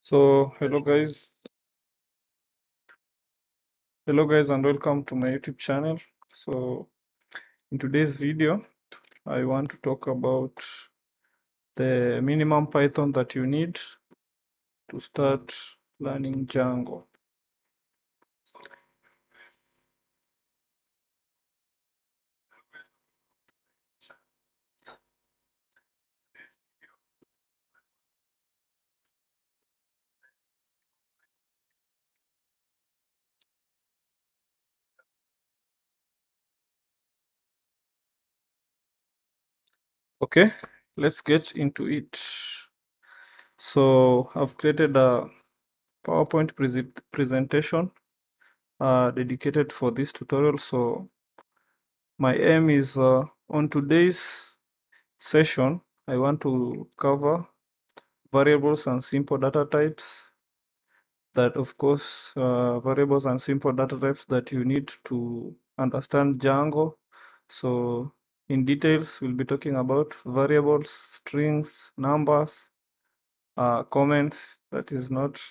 So hello guys and welcome to my YouTube channel. So in today's video I want to talk about the minimum Python that you need to start learning Django. Okay, let's get into it. So I've created a PowerPoint presentation dedicated for this tutorial. So my aim is on today's session I want to cover variables and simple data types, that of course variables and simple data types that you need to understand Django. So in details we'll be talking about variables, strings, numbers, comments, that is not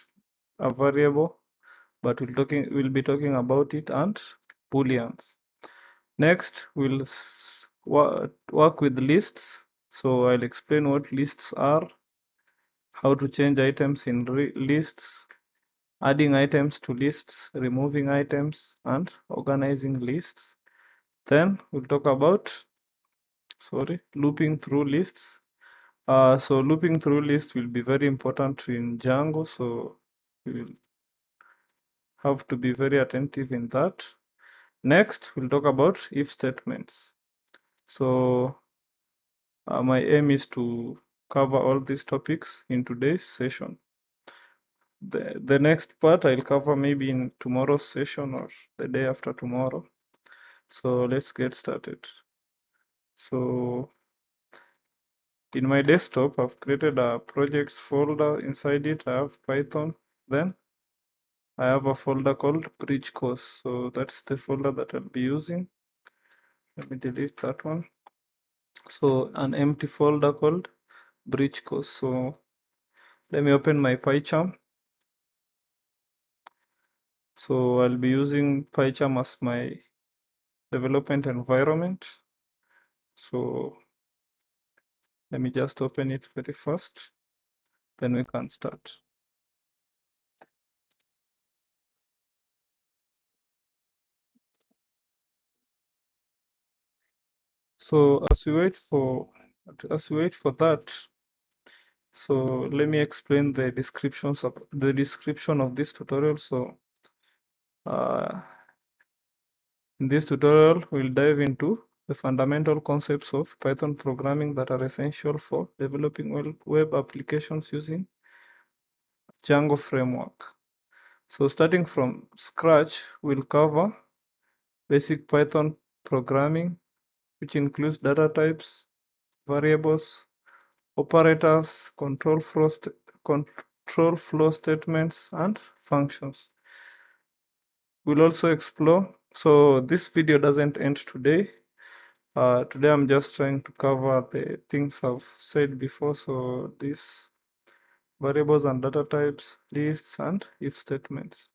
a variable but we'll be talking about it, and booleans. Next we'll work with lists. So I'll explain what lists are, how to change items in lists, adding items to lists, removing items, and organizing lists. Then we'll talk about, looping through lists. So looping through lists will be very important in Django, so we will have to be very attentive in that. Next, we'll talk about if statements. So my aim is to cover all these topics in today's session. The next part I'll cover maybe in tomorrow's session or the day after tomorrow. So let's get started. So in my desktop, I've created a projects folder. Inside it, I have Python. Then I have a folder called bridge course. So that's the folder that I'll be using. Let me delete that one. So an empty folder called bridge course. So let me open my PyCharm. So I'll be using PyCharm as my development environment. So let me just open it very fast, then we can start. So as we wait for that, so let me explain the description of this tutorial. So in this tutorial, we'll dive into the fundamental concepts of Python programming that are essential for developing web applications using Django framework. So starting from scratch, we'll cover basic Python programming, which includes data types, variables, operators, control flow statements, and functions. We'll also explore. So this video doesn't end today. Today I'm just trying to cover the things I've said before. So these variables and data types, lists, and if statements.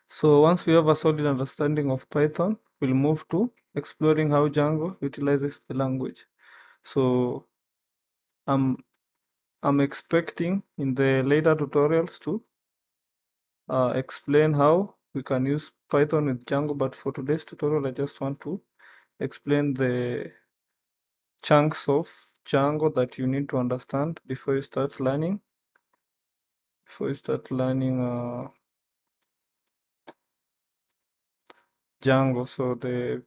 So once we have a solid understanding of Python, we'll move to exploring how Django utilizes the language. So I'm expecting in the later tutorials to explain how we can use Python with Django, but for today's tutorial I just want to explain the chunks of Django that you need to understand before you start learning Django. So the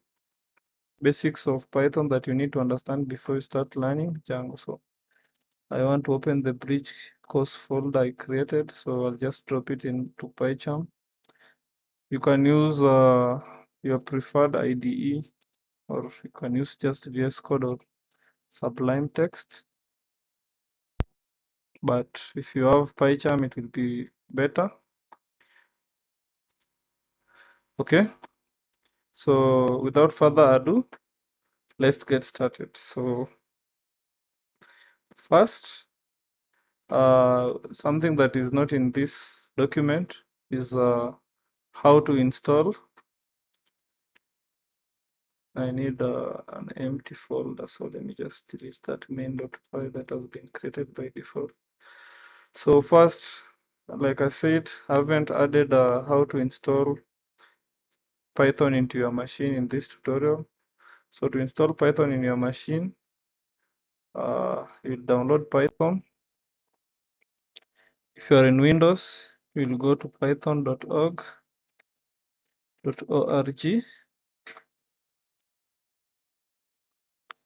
basics of Python that you need to understand before you start learning Django. So I want to open the bridge course folder I created, so I'll just drop it into PyCharm. You can use your preferred IDE, or you can use just VS Code or Sublime Text. But if you have PyCharm, it will be better. Okay, so without further ado, let's get started. So first, Something that is not in this document is how to install. I need an empty folder, so let me just delete that main.py that has been created by default. So first, like I said, I haven't added how to install Python into your machine in this tutorial. So to install Python in your machine, you'll download Python. If you're in Windows, you'll go to python.org.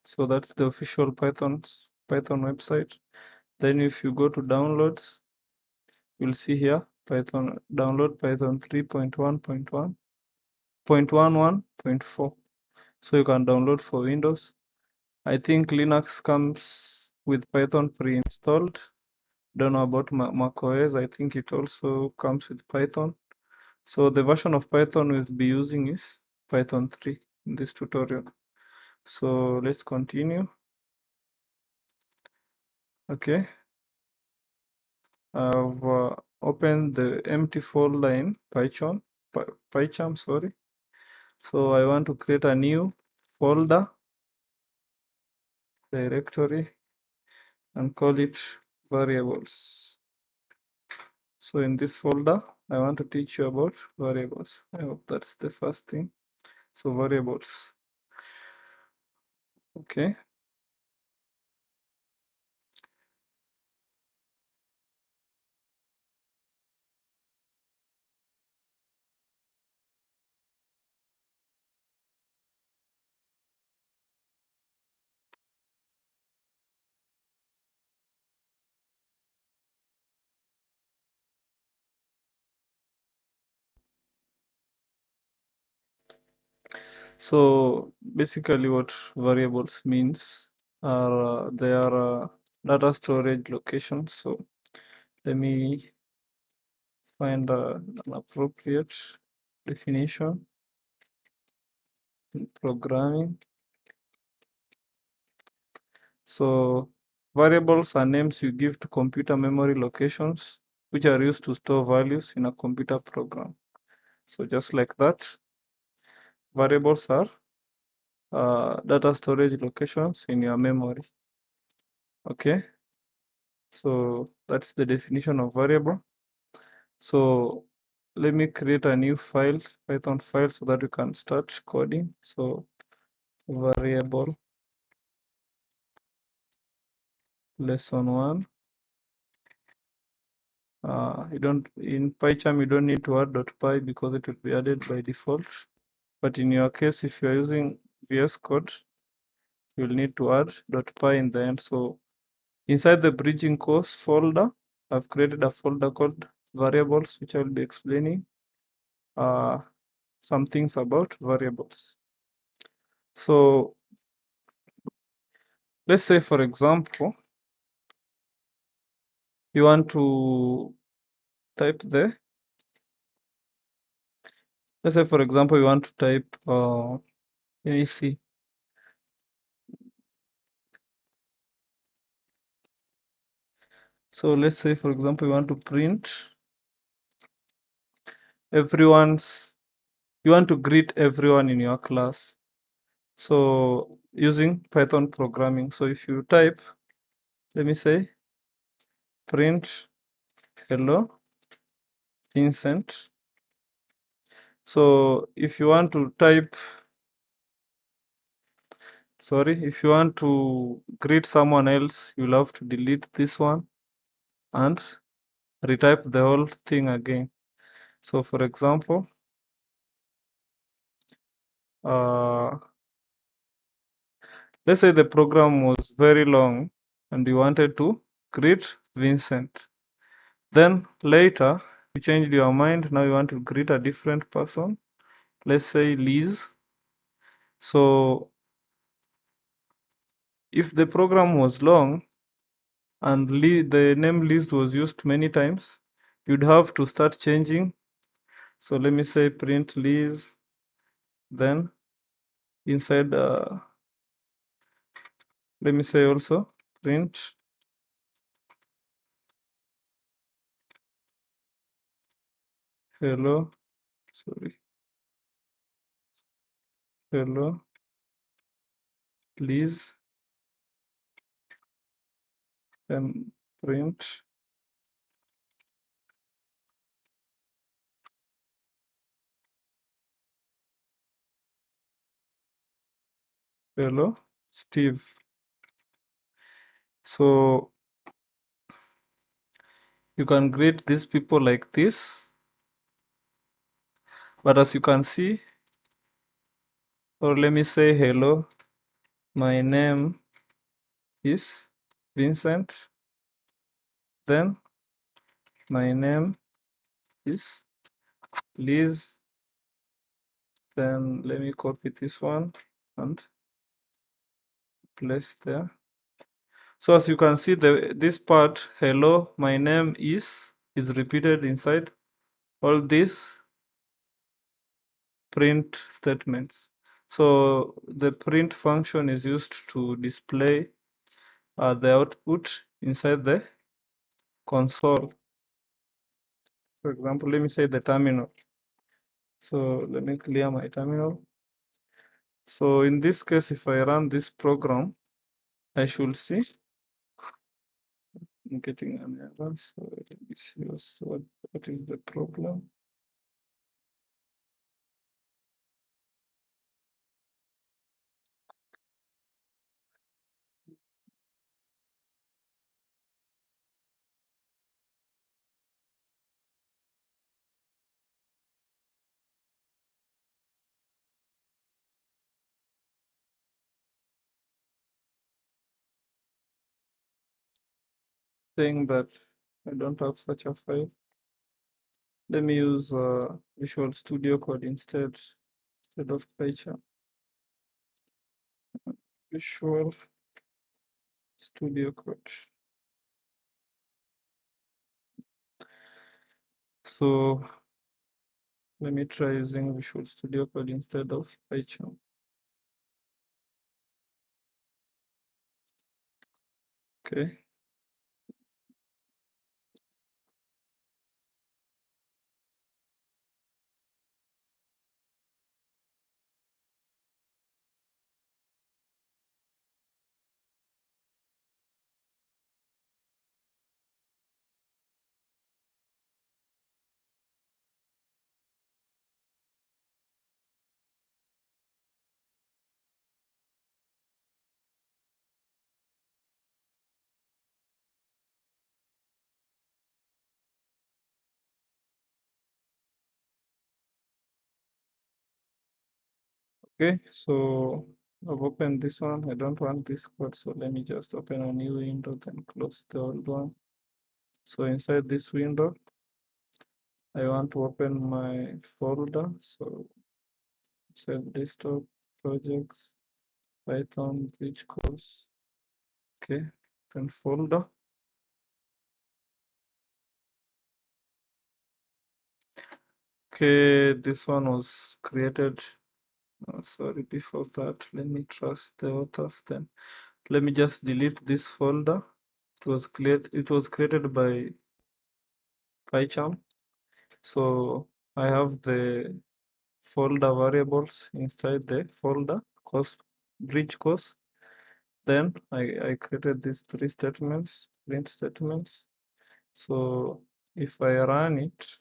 So that's the official Python website. Then if you go to downloads, you'll see here Python download Python 3.1.1.11.4. So you can download for Windows. I think Linux comes with Python pre-installed. Don't know about macOS. I think it also comes with Python. So the version of Python we'll be using is Python 3 in this tutorial. So let's continue. Okay. I've opened the empty folder in PyCharm, sorry. So I want to create a new folder directory and call it variables. So in this folder, I want to teach you about variables. I hope that's the first thing. So variables. Okay. So basically what variables means are they are data storage locations. So let me find an appropriate definition in programming. So variables are names you give to computer memory locations which are used to store values in a computer program. So just like that, variables are data storage locations in your memory. Okay, so that's the definition of variable. So let me create a new file, Python file, so that we can start coding. So variable lesson1. You don't in PyCharm you don't need to add .py because it will be added by default. But in your case, if you're using VS Code, you'll need to add .py in the end. So inside the bridging course folder, I've created a folder called variables, which I'll be explaining some things about variables. So let's say, for example, you want to type the, let's say, for example, you want to type, let me see. So let's say, for example, you want to print you want to greet everyone in your class. So using Python programming. So if you type, let me say, print hello Vincent. So if you want to type, if you want to greet someone else, you'll have to delete this one and retype the whole thing again. So for example, let's say the program was very long and you wanted to greet Vincent. Then later you changed your mind, now you want to greet a different person. Let's say Liz. So if the program was long and the name Liz was used many times, you'd have to start changing. So let me say print Liz, then inside, let me say also print hello, sorry, hello, please, then print hello, Steve. So you can greet these people like this, but as you can see, or let me say hello, my name is Vincent, then my name is Liz, then let me copy this one and place there. So as you can see, this part, hello, my name is repeated inside all these print statements. So the print function is used to display the output inside the console. For example, let me say the terminal. So let me clear my terminal. So in this case, if I run this program, I should see I'm getting an error. So let me see what is the problem. Saying that I don't have such a file. Let me use Visual Studio Code instead of PyCharm. Visual Studio Code. So let me try using Visual Studio Code instead of PyCharm. Okay. Okay, so I've opened this one. I don't want this code, so let me just open a new window, then close the old one. So inside this window, I want to open my folder. So inside desktop, projects, Python, bridge course. Okay, then folder. Okay, this one was created. Sorry, before that, let me trust the authors then. Let me just delete this folder. It was created by PyCharm. So I have the folder variables inside the folder course bridge course. Then I created these three statements, print statements. So if I run it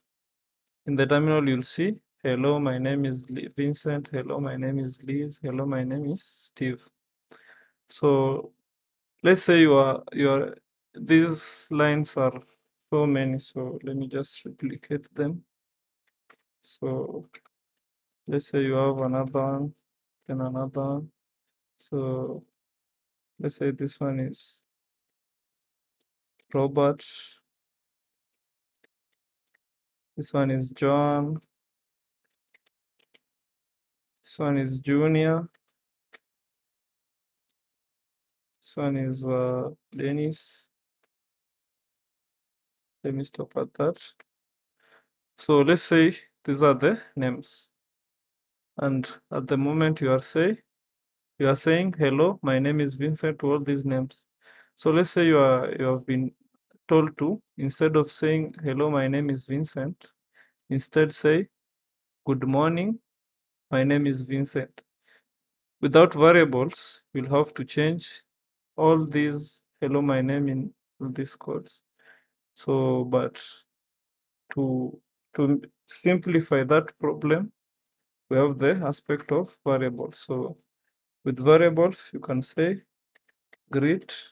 in the terminal, you'll see, hello, my name is Vincent. Hello, my name is Liz. Hello, my name is Steve. So let's say these lines are so many. So let me just replicate them. So let's say you have another one, then another one. So let's say this one is Robert. This one is John. This one is Junior. This one is Dennis. Let me stop at that. So let's say these are the names. And at the moment you are saying, hello, my name is Vincent to all these names. So let's say you have been told to, instead of saying, hello, my name is Vincent, instead say, good morning, my name is Vincent. Without variables, you'll have to change all these hello, my name in these codes. So, but to simplify that problem, we have the aspect of variables. So with variables, you can say greet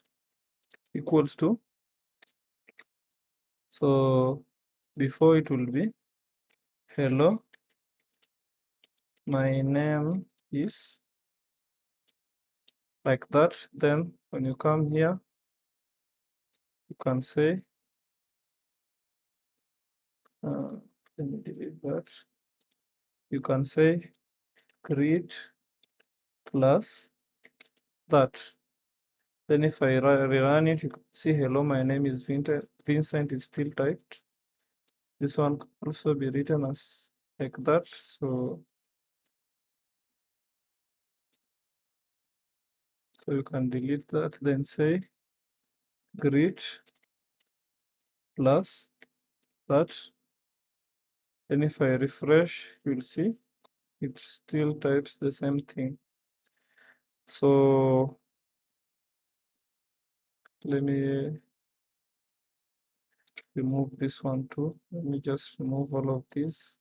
equals to, so before it will be hello, my name is, like that. Then when you come here, you can say, let me delete that. You can say greet plus that. Then if I rerun it, you can see hello, my name is Vincent is still typed. This one can also be written as like that. So you can delete that, then say greet plus that. Then if I refresh, you'll see it still types the same thing. So let me remove this one too. Let me just remove all of these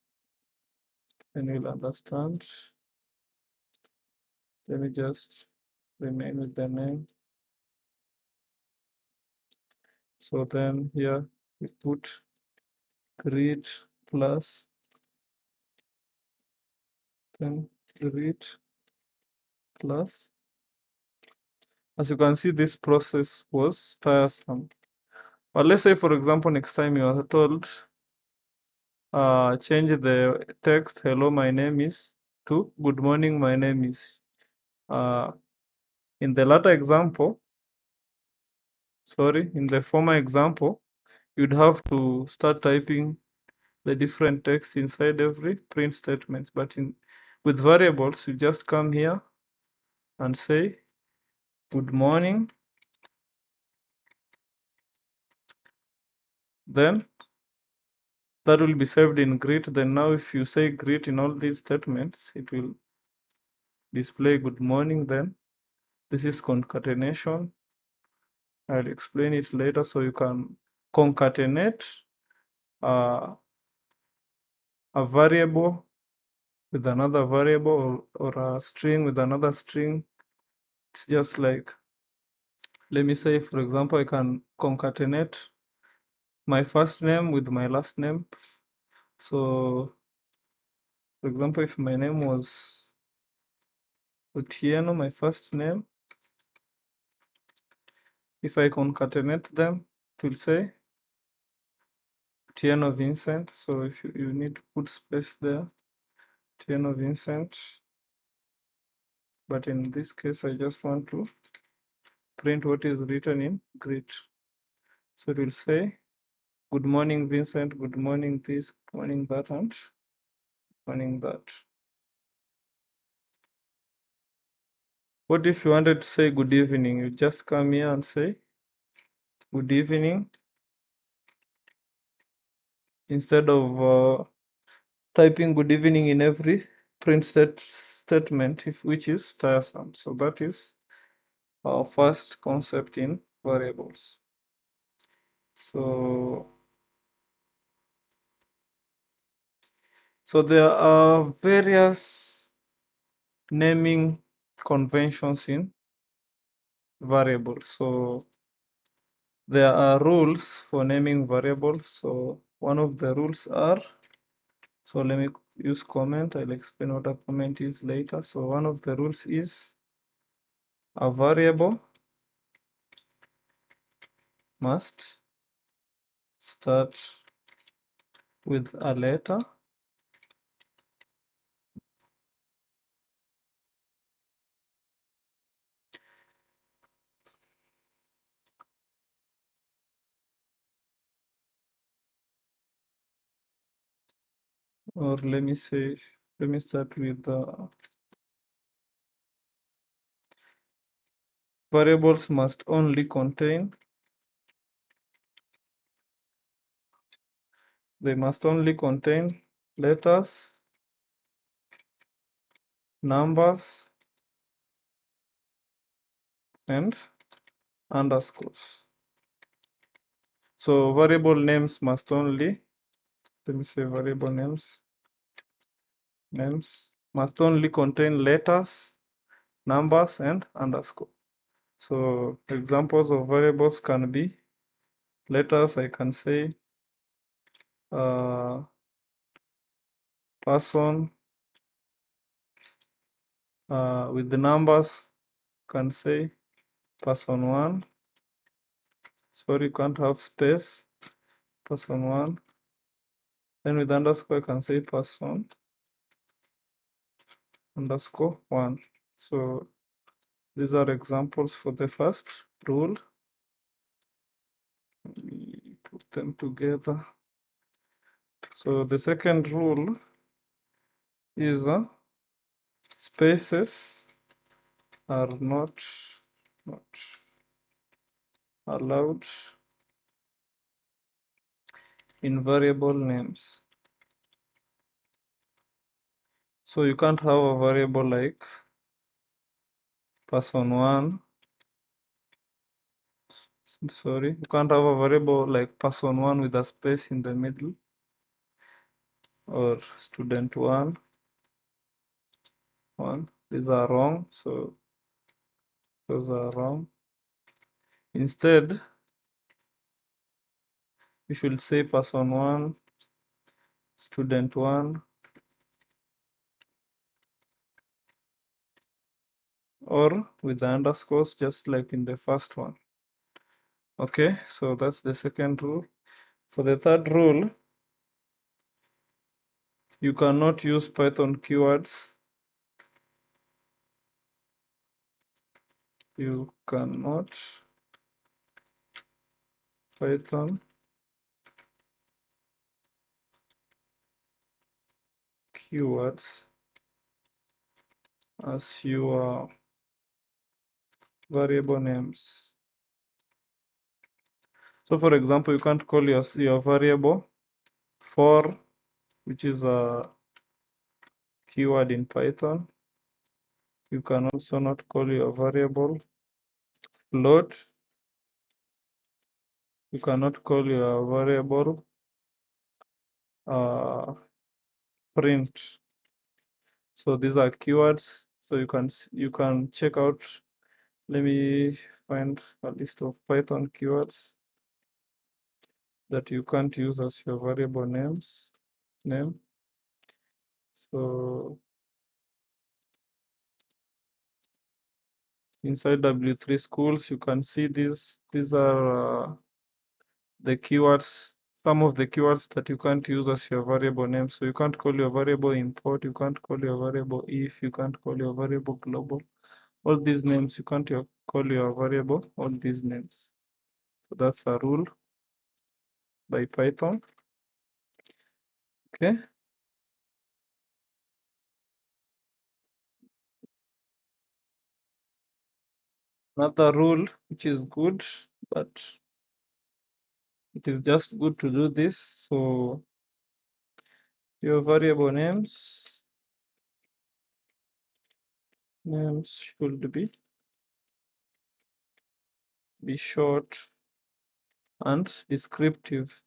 and you'll understand. Let me just remain with the name. So then here we put greet plus, then greet plus. As you can see, this process was tiresome. But let's say, for example, next time you are told, change the text, hello, my name is, to good morning, my name is. In the latter example, in the former example, you'd have to start typing the different text inside every print statement. But with variables, you just come here and say, good morning. Then that will be saved in greet. Then now if you say greet in all these statements, it will display good morning. Then this is concatenation. I'll explain it later. So you can concatenate a variable with another variable, or a string with another string. It's just like, let me say, for example, I can concatenate my first name with my last name. So for example, if my name was Otieno, my first name, if I concatenate them, it will say Otieno Vincent. So if you need to put space there, Otieno Vincent. But in this case, I just want to print what is written in greet. So it will say, good morning, Vincent, good morning this, good morning that, and good morning that. What if you wanted to say good evening? You just come here and say good evening instead of typing good evening in every print statement, which is tiresome. So that is our first concept in variables. So there are various naming conventions in variables. So there are rules for naming variables. So one of the rules are, so let me use comment. I'll explain what a comment is later. So one of the rules is a variable must start with a letter or let me start with variables must only contain, they must only contain letters, numbers, and underscores. So variable names must only, let me say variable names must only contain letters, numbers, and underscore. So examples of variables can be letters. I can say person. With the numbers, can say person 1. Sorry, you can't have space. Person 1. Then with underscore, I can say person underscore 1. So these are examples for the first rule. Let me put them together. So the second rule is spaces are not allowed in variable names. So you can't have a variable like person 1. Sorry, you can't have a variable like person 1 with a space in the middle, or student 1. These are wrong, so those are wrong. Instead, you should say person 1, student 1, or with the underscores, just like in the first one. Okay, so that's the second rule. For the third rule, you cannot use Python keywords. You cannot Python keywords as your variable names. So for example, you can't call your variable for, which is a keyword in Python. You can also not call your variable float. You cannot call your variable print. So these are keywords. So you can check out. Let me find a list of Python keywords that you can't use as your variable name. So inside W3 schools, you can see these are the keywords, some of the keywords that you can't use as your variable name. So you can't call your variable import, you can't call your variable if, you can't call your variable global. All these names, you can't call your variable all these names. So that's a rule by Python. Okay. Another rule which is good, but it is just good to do this. So your variable names should be short and descriptive.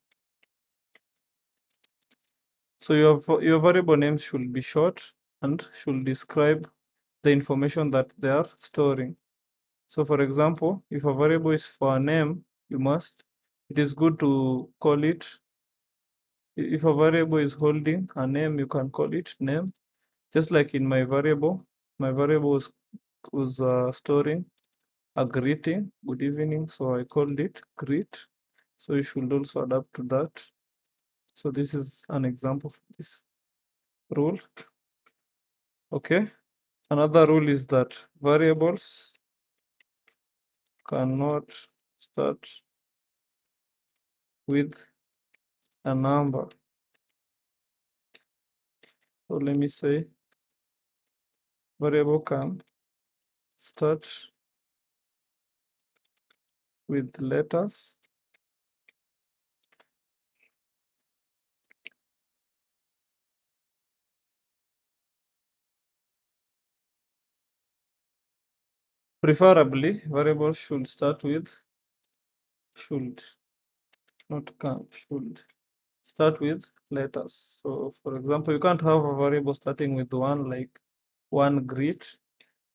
So your variable names should be short and should describe the information that they are storing. So for example, if a variable is for a name, it is good to call it, if a variable is holding a name, you can call it name. Just like in my variable was storing a greeting, good evening, so I called it greet. So you should also adapt to that. So this is an example of this rule. Okay. Another rule is that variables cannot start with a number. So let me say variable can start with letters Preferably, variables should start with should, not can, should start with letters. So for example, you can't have a variable starting with one, like one greet,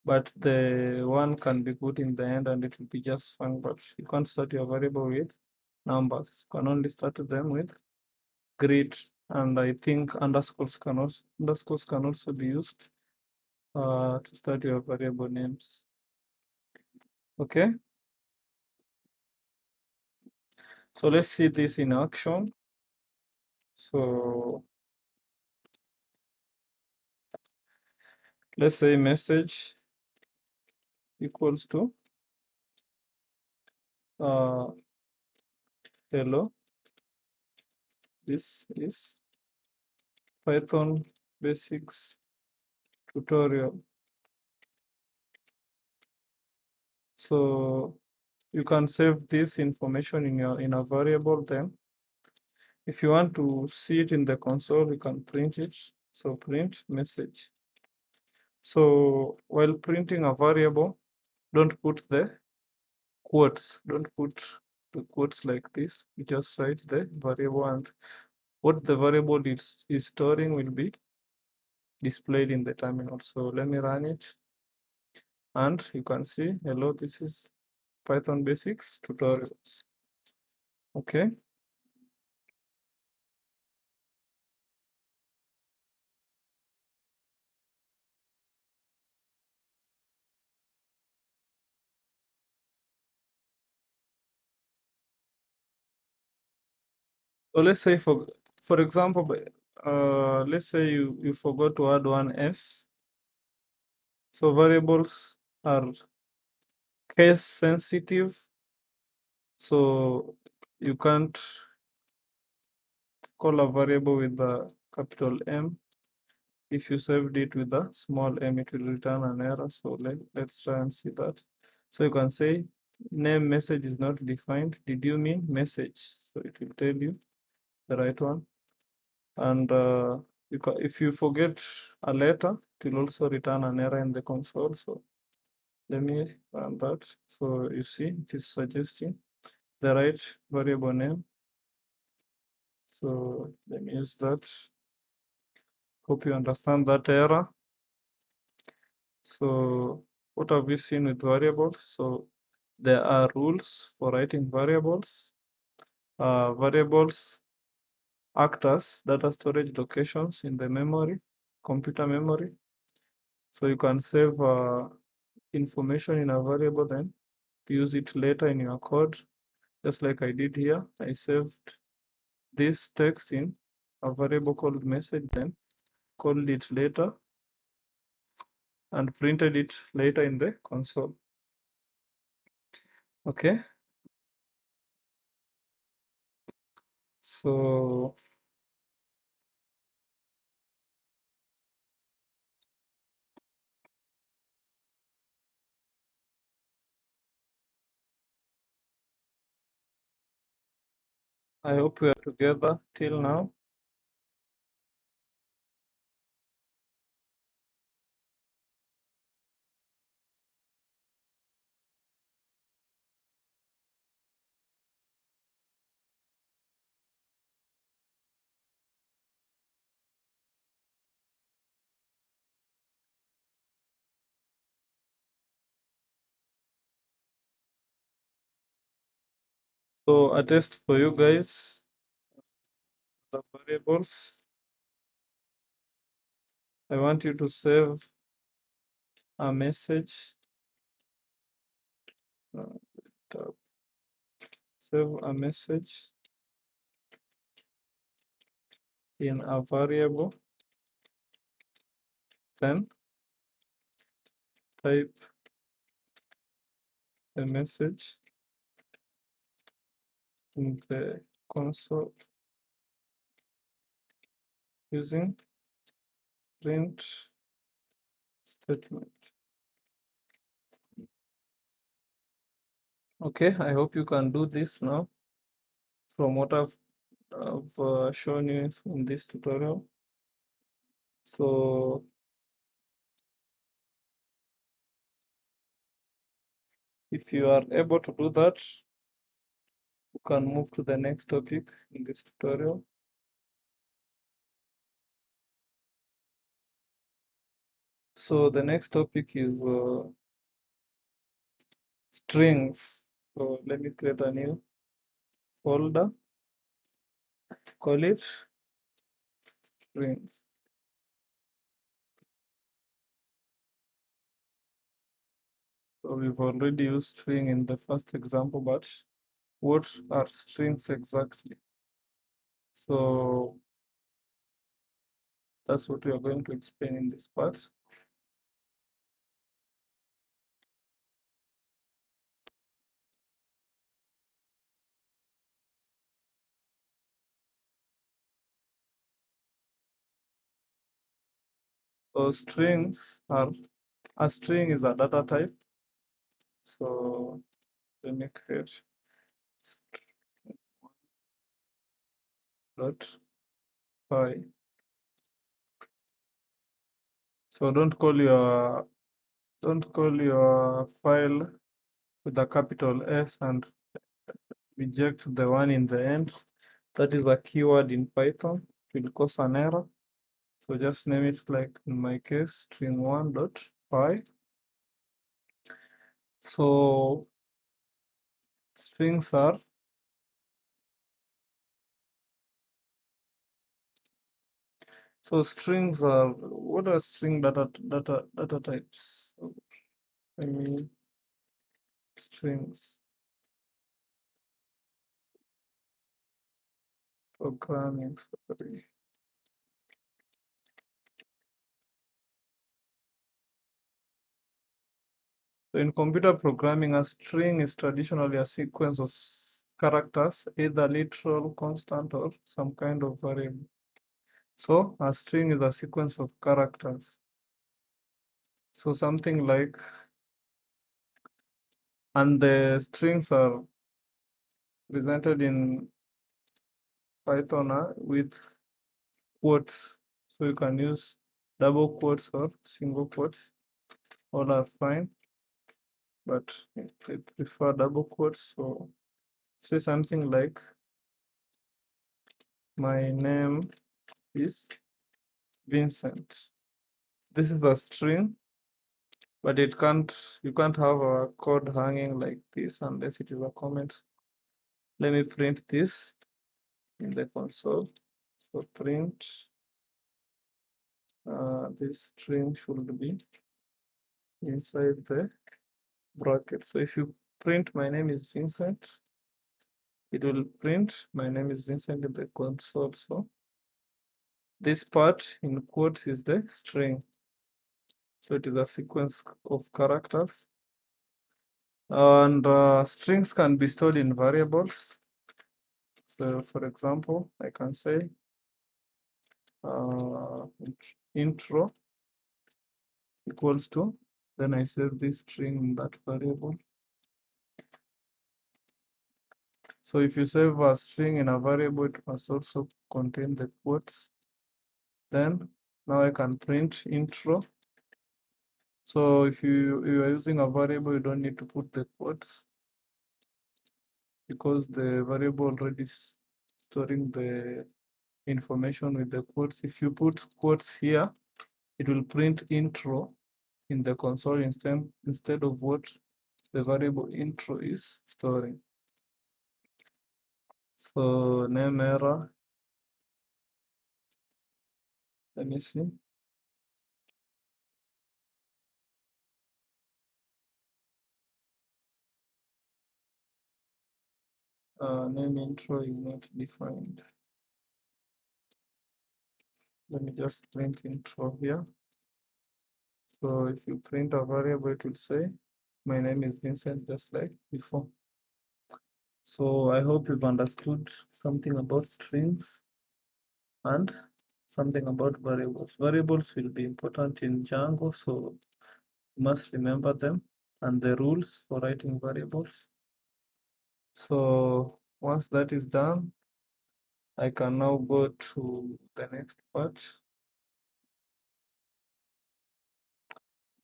but the one can be put in the end and it will be just fine. But you can't start your variable with numbers. You can only start them with greet. And I think underscores can also be used to start your variable names. Okay. So let's see this in action. So let's say message equals to hello, this is Python basics tutorial. So you can save this information in a variable. Then if you want to see it in the console, you can print it. So print message. So while printing a variable, don't put the quotes. Don't put the quotes like this. You just write the variable, and what the variable is storing will be displayed in the terminal. So let me run it, and you can see, hello, this is Python basics tutorials. Okay. So let's say for example, let's say you forgot to add one s. So variables are case sensitive. So you can't call a variable with a capital M. If you saved it with a small m, it will return an error. So let's try and see that. So you can say name message is not defined. Did you mean message? So it will tell you the right one. And if you forget a letter, it will also return an error in the console. So let me run that. So you see, it is suggesting the right variable name. So let me use that. Hope you understand that error. So what have we seen with variables? So there are rules for writing variables. Variables act as data storage locations in the memory, computer memory. So you can save information in a variable, then use it later in your code, just like I did here. I saved this text in a variable called message, then called it later and printed it later in the console. Okay. So I hope we are together till now. So a test for you guys, the variables. I want you to save a message. Save a message in a variable, then type the message in the console using print statement. Okay, I hope you can do this now from what I've shown you in this tutorial. So If you are able to do that, you can move to the next topic in this tutorial. So the next topic is strings. So let me create a new folder, call it strings. So we've already used string in the first example, but what are strings exactly? So that's what we are going to explain in this part. So strings are, a string is a data type. So let me create dot py. So don't call your file with a capital S and reject the one in the end. That is a keyword in Python. It will cause an error. So just name it like in my case, string1.py. So strings are strings are, what are string data types? So, I mean strings programming. Sorry. So in computer programming, a string is traditionally a sequence of characters, either literal, constant, or some kind of variable. So a string is a sequence of characters. So something like, and the strings are presented in Python with quotes. So you can use double quotes or single quotes. All are fine, but I prefer double quotes. So say something like, my name is Vincent. This is a string, but you can't have a code hanging like this unless it is a comment. Let me print this in the console. So print this string should be inside the bracket. So if you print my name is Vincent, it will print my name is Vincent in the console. So this part in quotes is the string. So it is a sequence of characters. And strings can be stored in variables. So for example, I can say intro equals to, then I save this string in that variable. So if you save a string in a variable, it must also contain the quotes. Then now I can print intro. So if you are using a variable, you don't need to put the quotes because the variable already is storing the information with the quotes. If you put quotes here, it will print intro in the console instead of what the variable intro is storing. So name error, let me see. Name intro is not defined. Let me just print intro here. So if you print a variable, it will say my name is Vincent, just like before. So I hope you've understood something about strings and something about variables. Variables will be important in Django, so you must remember them and the rules for writing variables. So once that is done, I can now go to the next part.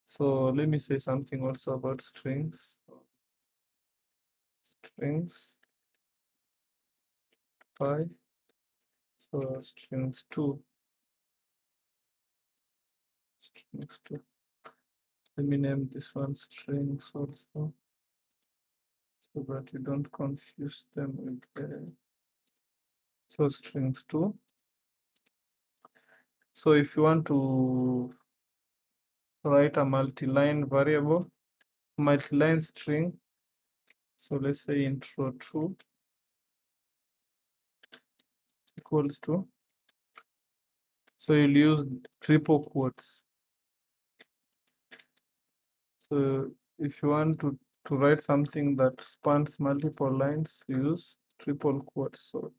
So let me say something also about strings. strings pi, so strings 2. Let me name this one strings also, so that you don't confuse them with the, so strings 2. So if you want to write a multi-line variable, multi-line string, so let's say intro2 equals to, so you'll use triple quotes. So if you want to write something that spans multiple lines, use triple quotes. So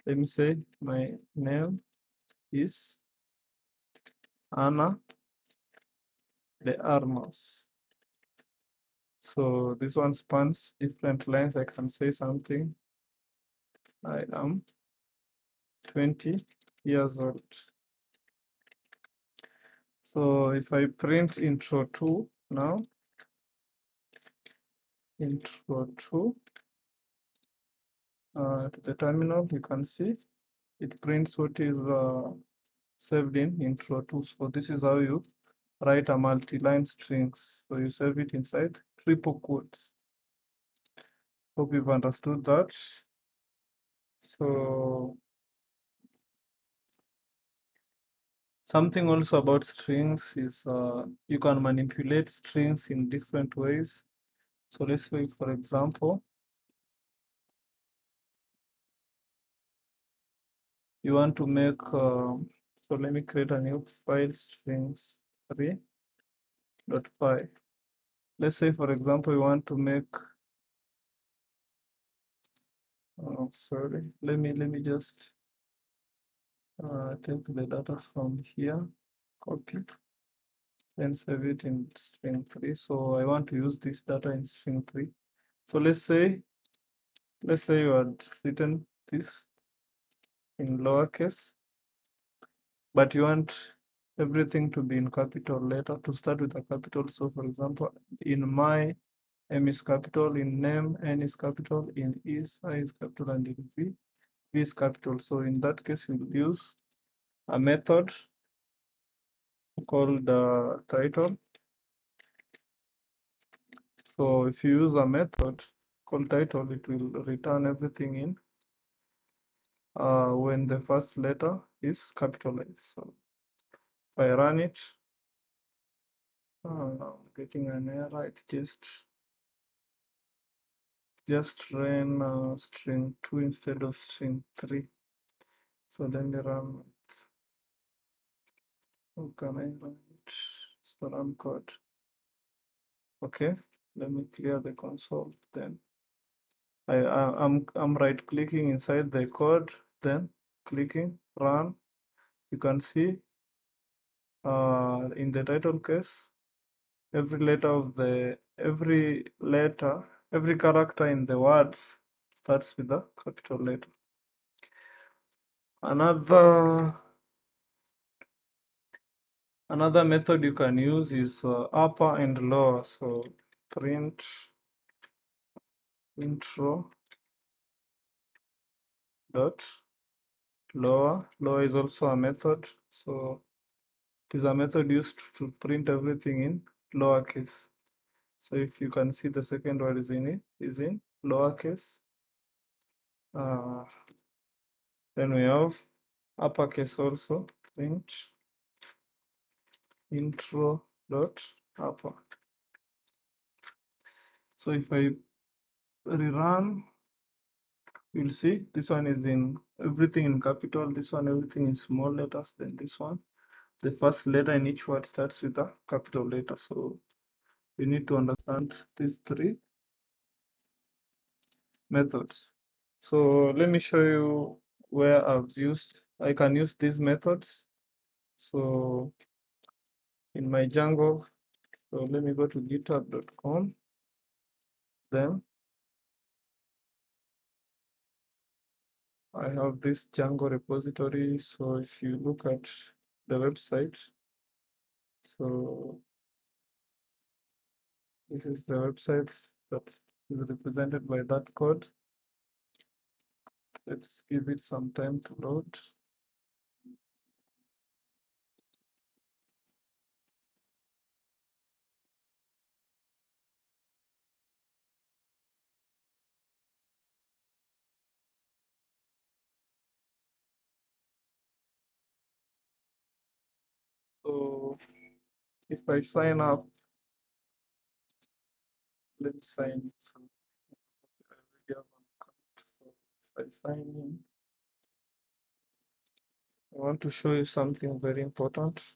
let me say my name is Anna de Armas. So this one spans different lines. I can say something. I am 20 years old. So if I print intro2 now, intro2 to the terminal, you can see it prints what is saved in intro2. So this is how you write a multi-line strings. So you save it inside triple quotes. Hope you've understood that. So something also about strings is you can manipulate strings in different ways. So let's say, for example, you want to make, so let me create a new file, strings 3.py. Let's say, for example, you want to make, sorry, let me just take the data from here, copy, and save it in string 3. So I want to use this data in string 3. So let's say you had written this in lowercase, but you want everything to be in capital letter, to start with a capital. So for example, in my, M is capital, in name, N is capital, in is, I is capital, and in V is capital. So in that case, you'll use a method called title. So if you use a method called title, it will return everything in when the first letter is capitalized. So if I run it, I'm getting an error. It just ran string 2 instead of string 3. So let me run it. How can I run it? So run code. Okay, let me clear the console. Then I'm right clicking inside the code, then clicking run. You can see in the title case, every character in the words starts with a capital letter. Another method you can use is upper and lower. So print intro dot lower. Lower is also a method. So it is a method used to print everything in lowercase. So if you can see, the second word is in lowercase. Then we have uppercase also, print intro dot upper. So if I rerun, you'll see this one is in everything in capital, this one everything in small letters, then this one, the first letter in each word starts with a capital letter. So you need to understand these three methods. So let me show you where I can use these methods. So in my Django, so let me go to github.com. Then I have this Django repository. So if you look at the website, so this is the website that is represented by that code. Let's give it some time to load. So if I sign up, let me sign in. So I already have an account. So if I sign in, I want to show you something very important.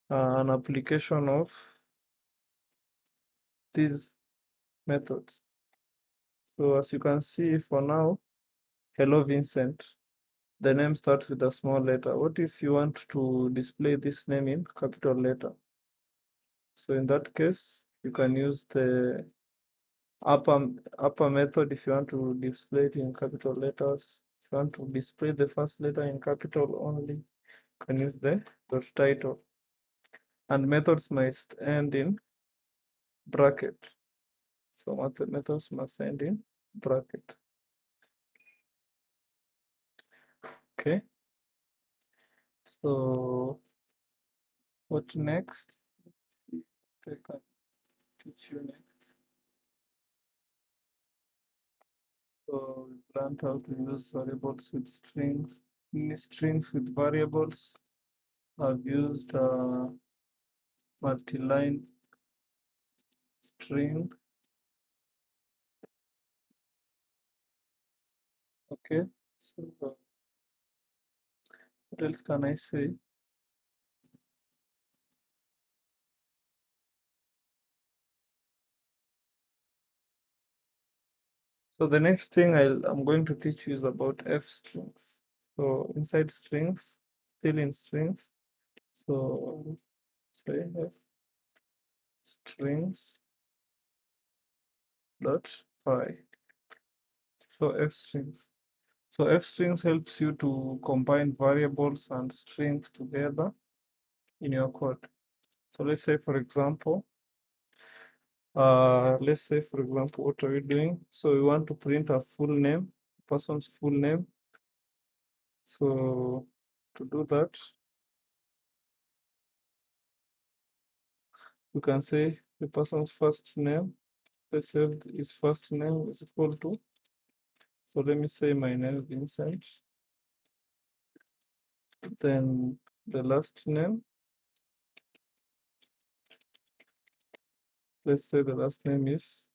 An application of these methods. So as you can see for now, hello Vincent. The name starts with a small letter. What if you want to display this name in capital letter? So in that case, you can use the upper method if you want to display it in capital letters. If you want to display the first letter in capital only, you can use the dot title. And methods must end in bracket. So what the methods must end in bracket. Okay. So what next? I can teach you next. So we learned how to use variables with strings, strings with variables. I've used multi-line string. Okay. So what else can I say? So the next thing I'm going to teach you is about f strings. So inside strings, still in strings. So say f strings dot py. So f strings. So f strings helps you to combine variables and strings together in your code. So let's say for example, what are we doing? So we want to print a full name, person's full name. So to do that, you can say the person's first name. Let's say his first name is equal to, so let me say my name Vincent. Then the last name, let's say the last name is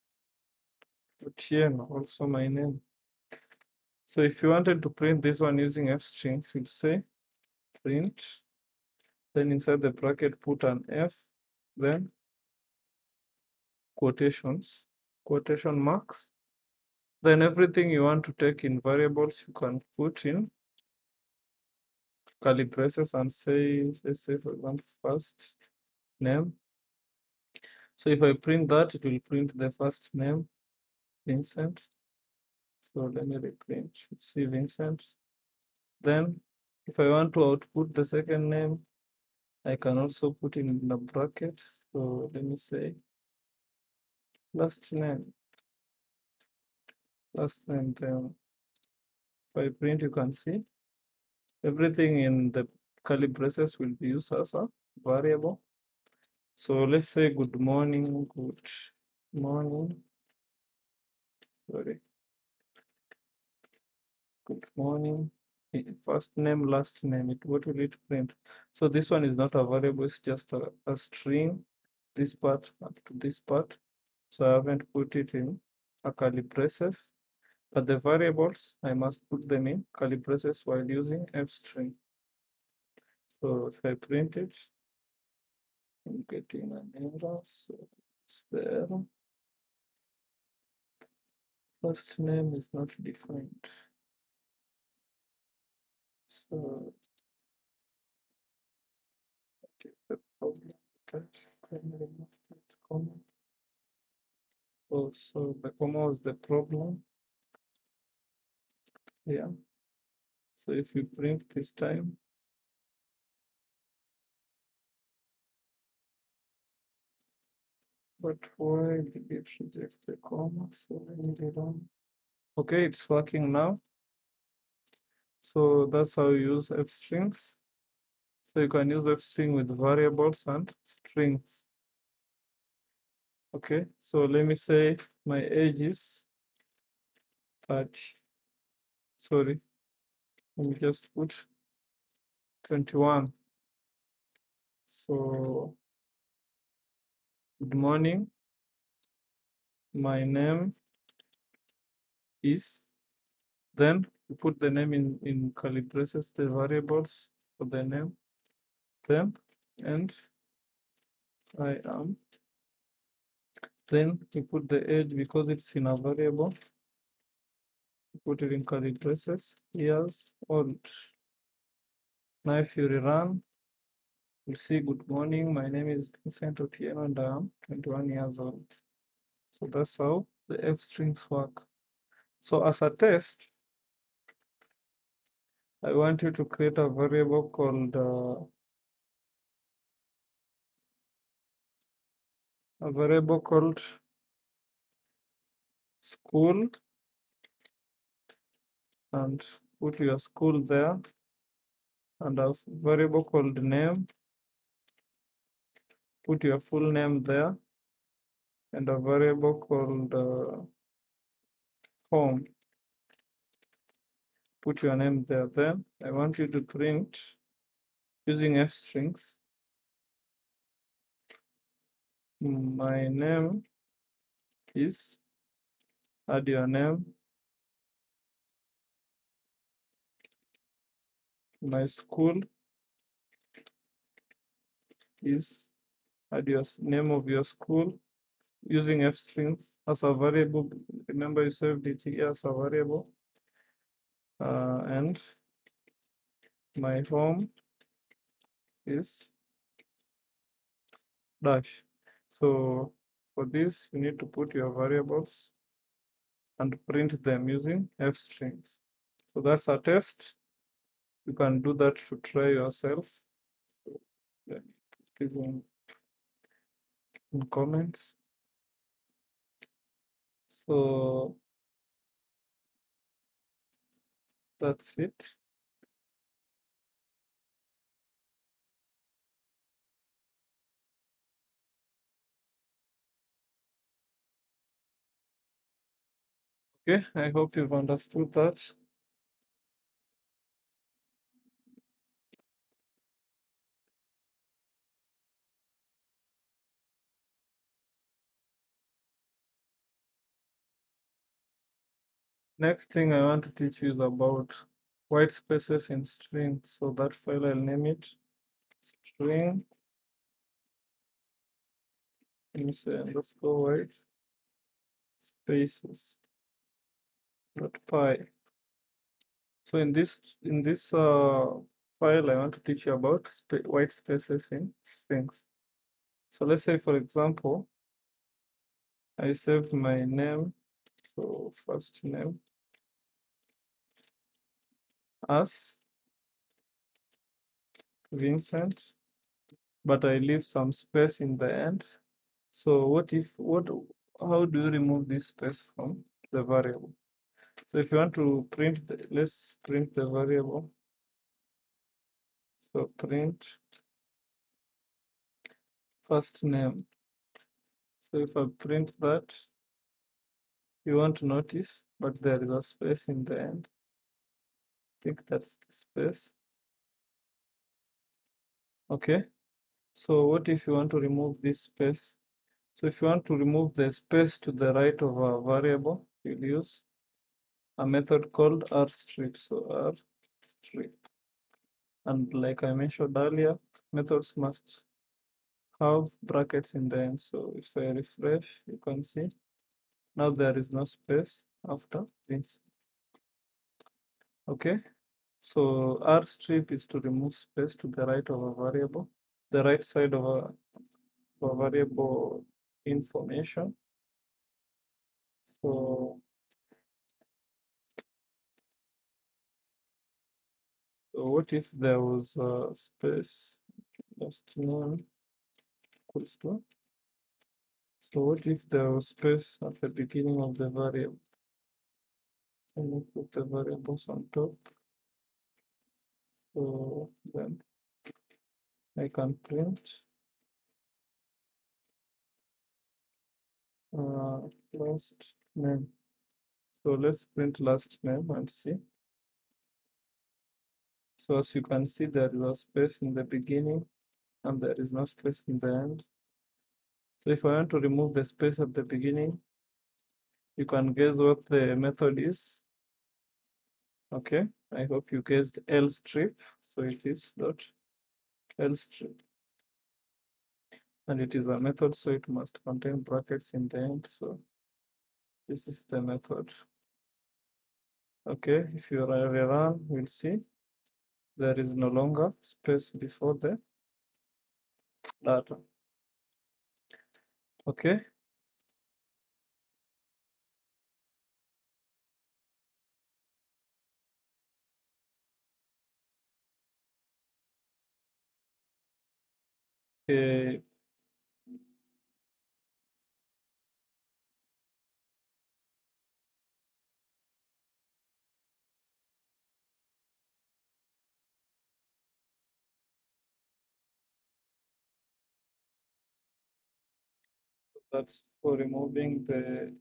Otieno, also my name. So if you wanted to print this one using f strings, you'd say print, then inside the bracket put an f, then quotations, quotation marks. Then everything you want to take in variables, you can put in curly braces and say, let's say for example, first name. So if I print that, it will print the first name, Vincent. So let me reprint, see Vincent. Then if I want to output the second name, I can also put in a bracket. So let me say last name, last name. Then if I print, you can see everything in the curly braces will be used as a variable. So let's say good morning, sorry, good morning. First name, last name, what will it print? So this one is not a variable, it's just a string, this part up to this part. So I haven't put it in a curly braces, but the variables, I must put them in curly braces while using f string. So if I print it, I'm getting an error, so it's there. First name is not defined. So that is the problem. That can remove that comma. Oh, so the comma was the problem. Yeah. So if you print this time, but why did it reject the comma? So let me rerun. Okay, it's working now. So that's how you use f strings. So you can use f string with variables and strings. Okay, so let me say my age is 30. Sorry, let me just put 21. So good morning. My name is, then you put the name in curly braces, the variables for the name, then, and I am. Then you put the age because it's in a variable, you put it in curly braces, years old. Now if you rerun, you'll see good morning, my name is Vincent Otieno and I am 21 years old. So that's how the F strings work. So as a test, I want you to create a variable called school, and put your school there, and a variable called name, put your full name there, and a variable called home, put your name there. Then I want you to print using f strings, my name is, add your name, my school is, add your name of your school using f strings as a variable. Remember you saved it here as a variable, and my home is dash. So for this you need to put your variables and print them using f strings. So that's a test. You can do that to try yourself. So then put this in comments. So that's it. Okay, I hope you've understood that. Next thing I want to teach you is about white spaces in strings. So that file, I'll name it string, let me say underscore white spaces .py. So in this file, I want to teach you about white spaces in strings. So let's say, for example, I save my name, so first name, as Vincent, but I leave some space in the end. So how do you remove this space from the variable? So if you want to print let's print the variable. So print first name. So if I print that, you won't notice, but there is a space in the end. I think that's the space. Okay. So what if you want to remove this space? So if you want to remove the space to the right of a variable, you'll use a method called rstrip. So rstrip. And like I mentioned earlier, methods must have brackets in the end. So if I refresh, you can see now there is no space after this. Okay. So rstrip is to remove space to the right of a variable, the right side of a variable information. So what if there was a space just name equals to So what if there was space at the beginning of the variable? Let me put the variables on top. So then I can print last name. So let's print last name and see. So as you can see, there is a space in the beginning and there is no space in the end. So if I want to remove the space at the beginning, you can guess what the method is. Okay, I hope you guessed lstrip. So it is dot lstrip. And it is a method, so it must contain brackets in the end. So this is the method. Okay, if you rerun, we'll see there is no longer space before the data. Okay. Okay. That's for removing the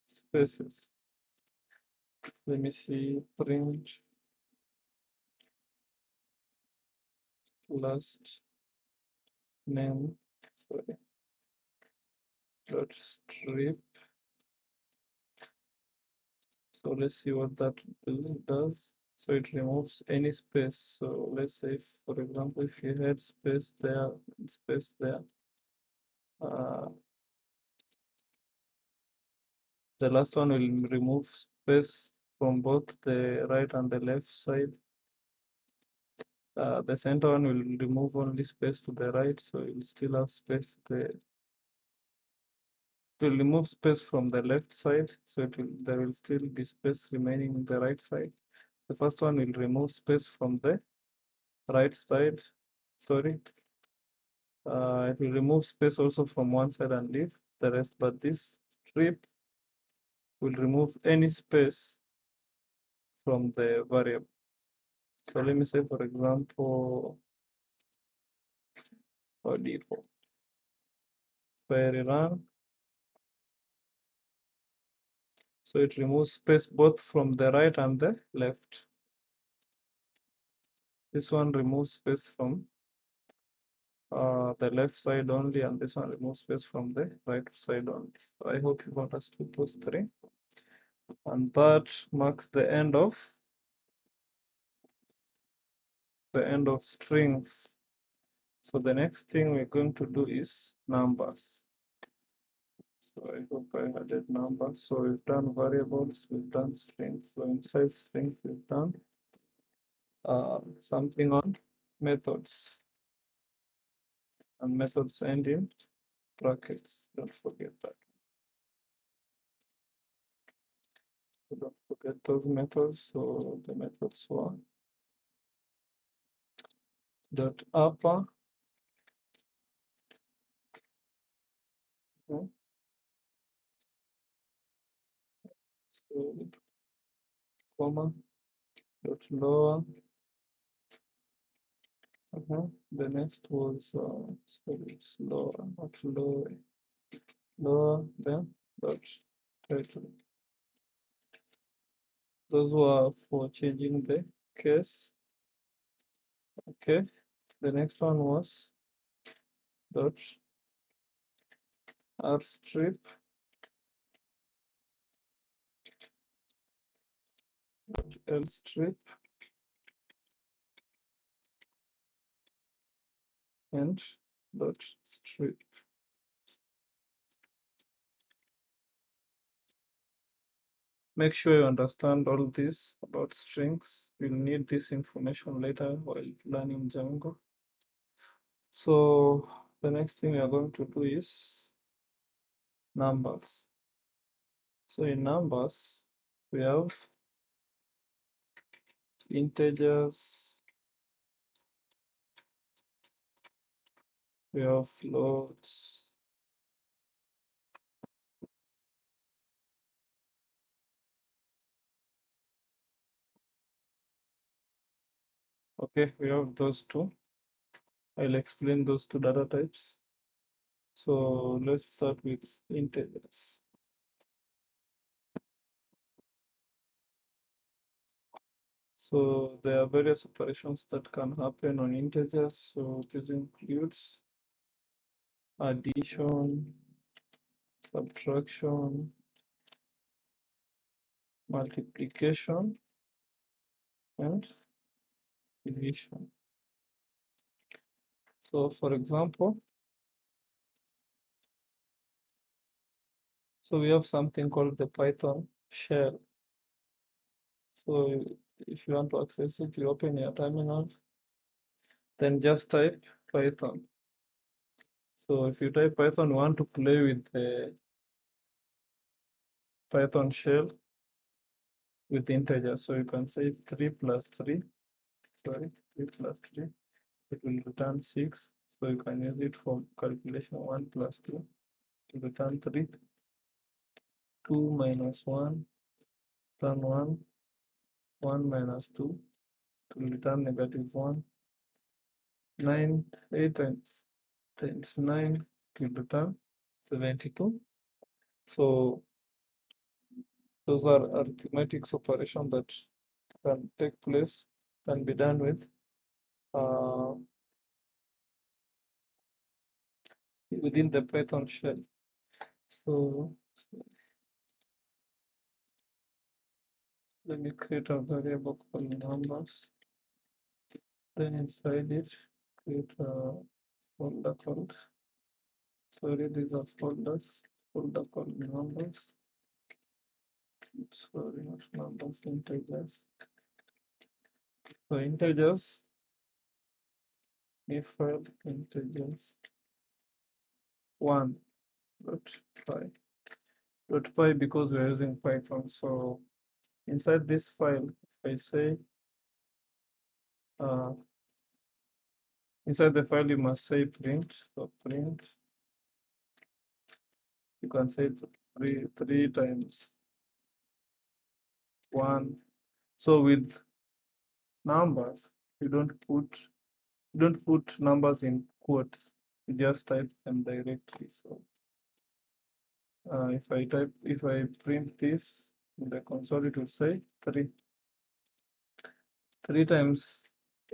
spaces. Let me see, print last name, sorry, dot strip. So let's see what that does. So it removes any space. So let's say, for example, if you had space there, space there, the last one will remove space from both the right and the left side. The center one will remove only space to the right, so you'll still have space to will remove space from the left side, so there will still be space remaining in the right side. The first one will remove space from the right side. Sorry, it will remove space also from one side and leave the rest, but this strip will remove any space from the variable. So let me say, for example, for default, query run. So it removes space both from the right and the left. This one removes space from the left side only, and this one removes space from the right side only. So I hope you've understood those three. And that marks the end of strings. So the next thing we're going to do is numbers. So I hope I added numbers. So we've done variables, we've done strings. So inside strings, we've done something on methods. And methods end in brackets. Don't forget that. So don't forget those methods. So the methods were dot upper, so comma, dot lower. The next was sorry, it's lower, not lower, lower, then dot title. Those were for changing the case. Okay, the next one was dot r strip, dot l strip, and dot strip. Make sure you understand all this about strings. You'll need this information later while learning Django. So the next thing we are going to do is numbers. So in numbers, we have integers, we have floats, Okay, we have those two. I'll explain those two data types. So let's start with integers. So there are various operations that can happen on integers. So this includes addition, subtraction, multiplication, and division. So for example, so we have something called the Python shell. So if you want to access it, you open your terminal, then just type Python. So if you type Python, you want to play with the Python shell with integers. So you can say 3 plus 3, sorry, 3 plus 3, it will return 6. So you can use it for calculation 1 plus 2 to return 3, 2 minus 1, return 1, 1 minus 2 to return negative 1, 9, 8 times 9 to return 72. So those are arithmetic operations that can take place, can be done with within the Python shell. So let me create a variable called numbers. Then inside it, create a folder called, sorry, these are folders, folder called numbers. Sorry, not numbers, integers. So integers, new file integers 1 dot py. Dot py because we're using Python. So inside this file, if I say inside the file, you must say print. So print, you can say 3 times 1. So with numbers, you don't put numbers in quotes. You just type them directly. So if I print this in the console, it will say 3. 3 times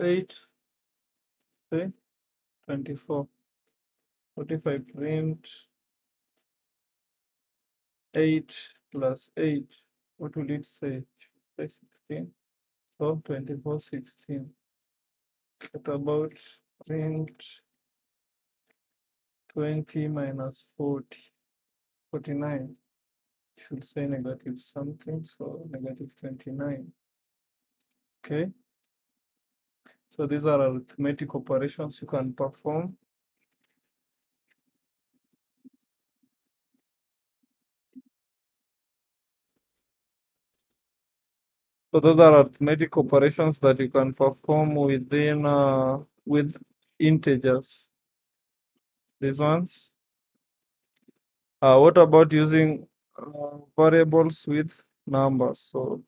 8, say 24. What if I print 8 plus 8? What will it say? It should say 16. So 24, 16. What about print 20 minus 40? 49. Should say negative something, so negative 29. Okay. So these are arithmetic operations you can perform. So those are arithmetic operations that you can perform within with integers. These ones. What about using variables with numbers? So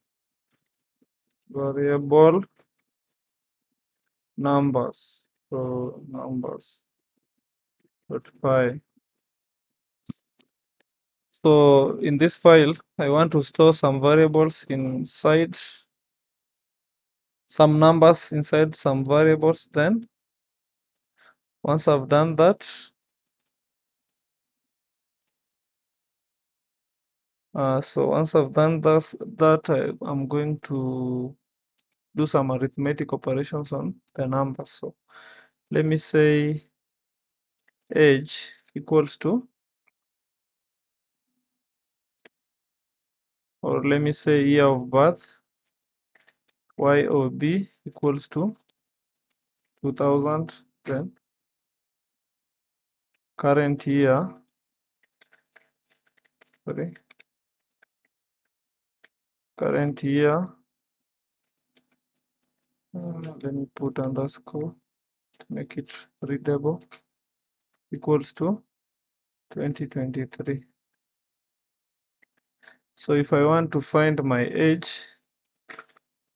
variable numbers. So numbers. .py. So in this file, I want to store some variables inside, some numbers inside some variables. Then once I've done that, I'm going to do some arithmetic operations on the numbers. So let me say age equals to, or let me say year of birth, YOB equals to 2000, then current year, sorry, current year, let me put underscore to make it readable, equals to 2023. So if I want to find my age,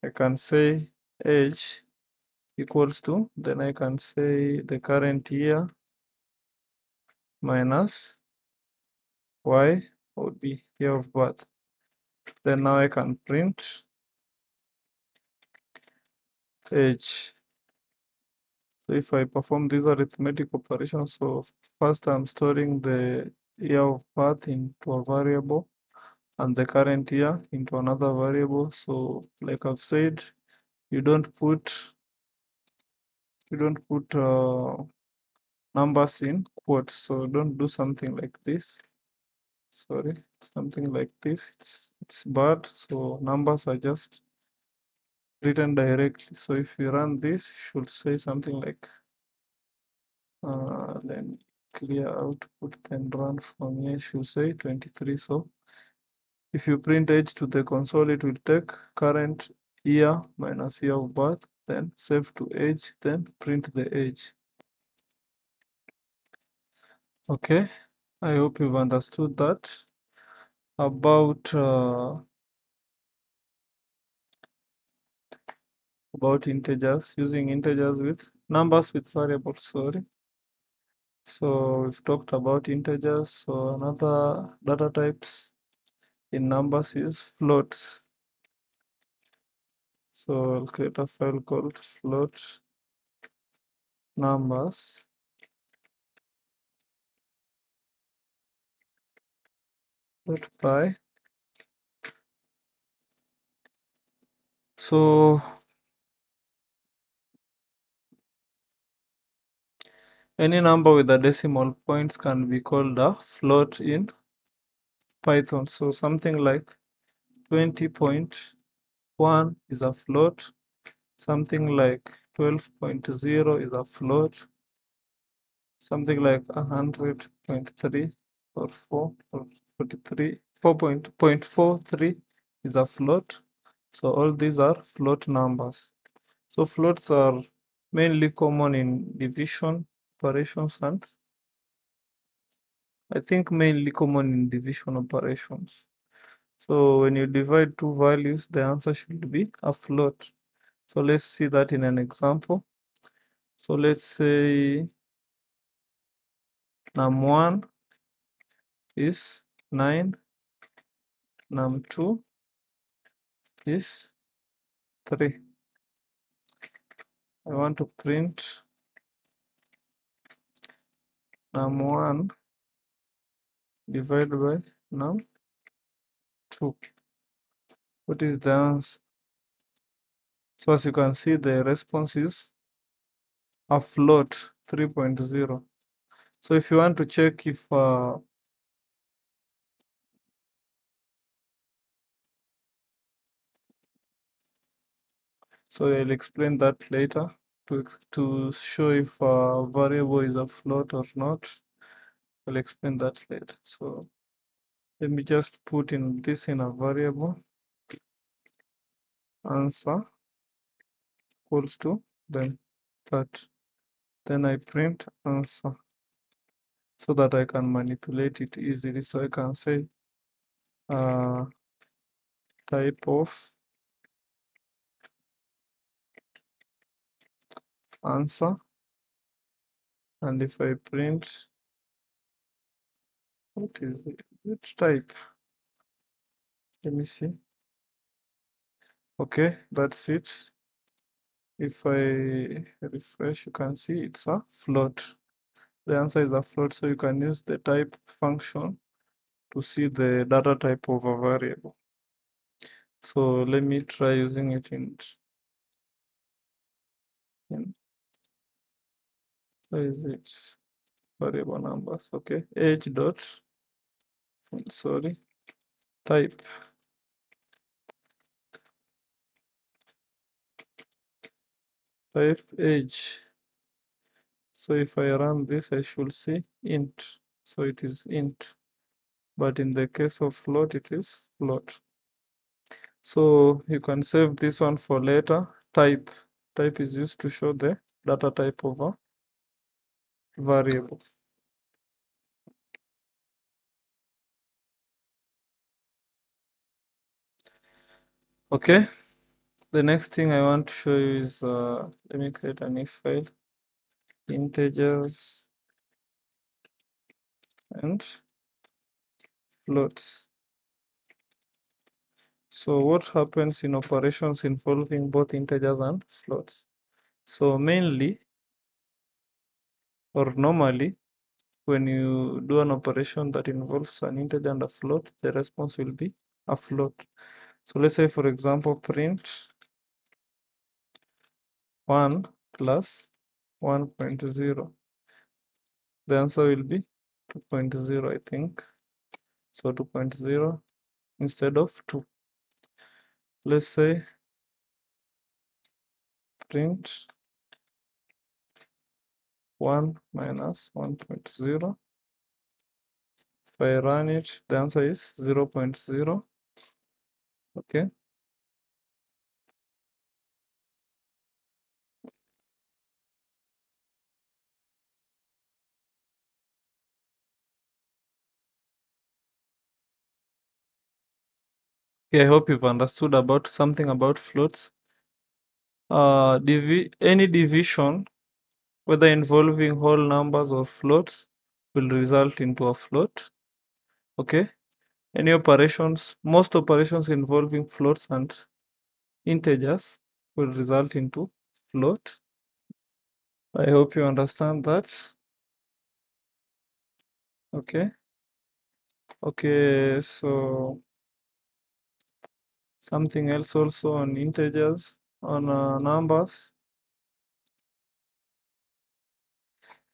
I can say age equals to, then I can say the current year minus y would be year of birth. Then now I can print age. So if I perform these arithmetic operations, so first I'm storing the year of birth into a variable and the current year into another variable. So like I've said, you don't put numbers in quotes. So don't do something like this. Sorry, something like this. It's bad. So numbers are just written directly. So if you run this, you should say something like then clear output, then run from here. Should say 23. So if you print age to the console, it will take current year minus year of birth, then save to age, then print the age. Okay, I hope you've understood that. About integers, using integers with numbers with variables, sorry. So we've talked about integers. So another data types in numbers is floats. So I'll create a file called float numbers. .py. So any number with the decimal points can be called a float in Python. So something like 20.1 is a float. Something like 12.0 is a float. Something like 100.3 or 4 or 43, 4.43 is a float. So all these are float numbers. So floats are mainly common in division operations and I think mainly common in division operations. So when you divide two values, the answer should be a float. So let's see that in an example. So let's say num1 is 9, num2 is 3. I want to print num1 divided by num2. What is the answer? So as you can see, the response is a float 3.0. So if you want to check if so I'll explain that later to show if a variable is a float or not. I'll explain that later. So let me just put in this in a variable answer equals to then that. Then I print answer so that I can manipulate it easily. So I can say type of answer, and if I print, what is it? Which type? Let me see. Okay, that's it. If I refresh, you can see it's a float. The answer is a float, so you can use the type function to see the data type of a variable. So let me try using it in where is it? Variable numbers. Okay, age dot, sorry, type age. So if I run this, I should see int. So it is int. But in the case of float, it is float. So you can save this one for later. Type is used to show the data type of a variable. Okay, the next thing I want to show you is, let me create a new file, integers and floats. So what happens in operations involving both integers and floats? So mainly or normally, when you do an operation that involves an integer and a float, the response will be a float. So let's say, for example, print 1 plus 1.0. The answer will be 2.0, I think. So 2.0 instead of 2. Let's say print 1 minus 1.0. If I run it, the answer is 0.0. Okay. Okay, I hope you've understood about something about floats. Any division, whether involving whole numbers or floats, will result into a float. Okay. Any operations, most operations involving floats and integers will result into float. I hope you understand that. Okay. Okay, so something else also on integers, on numbers,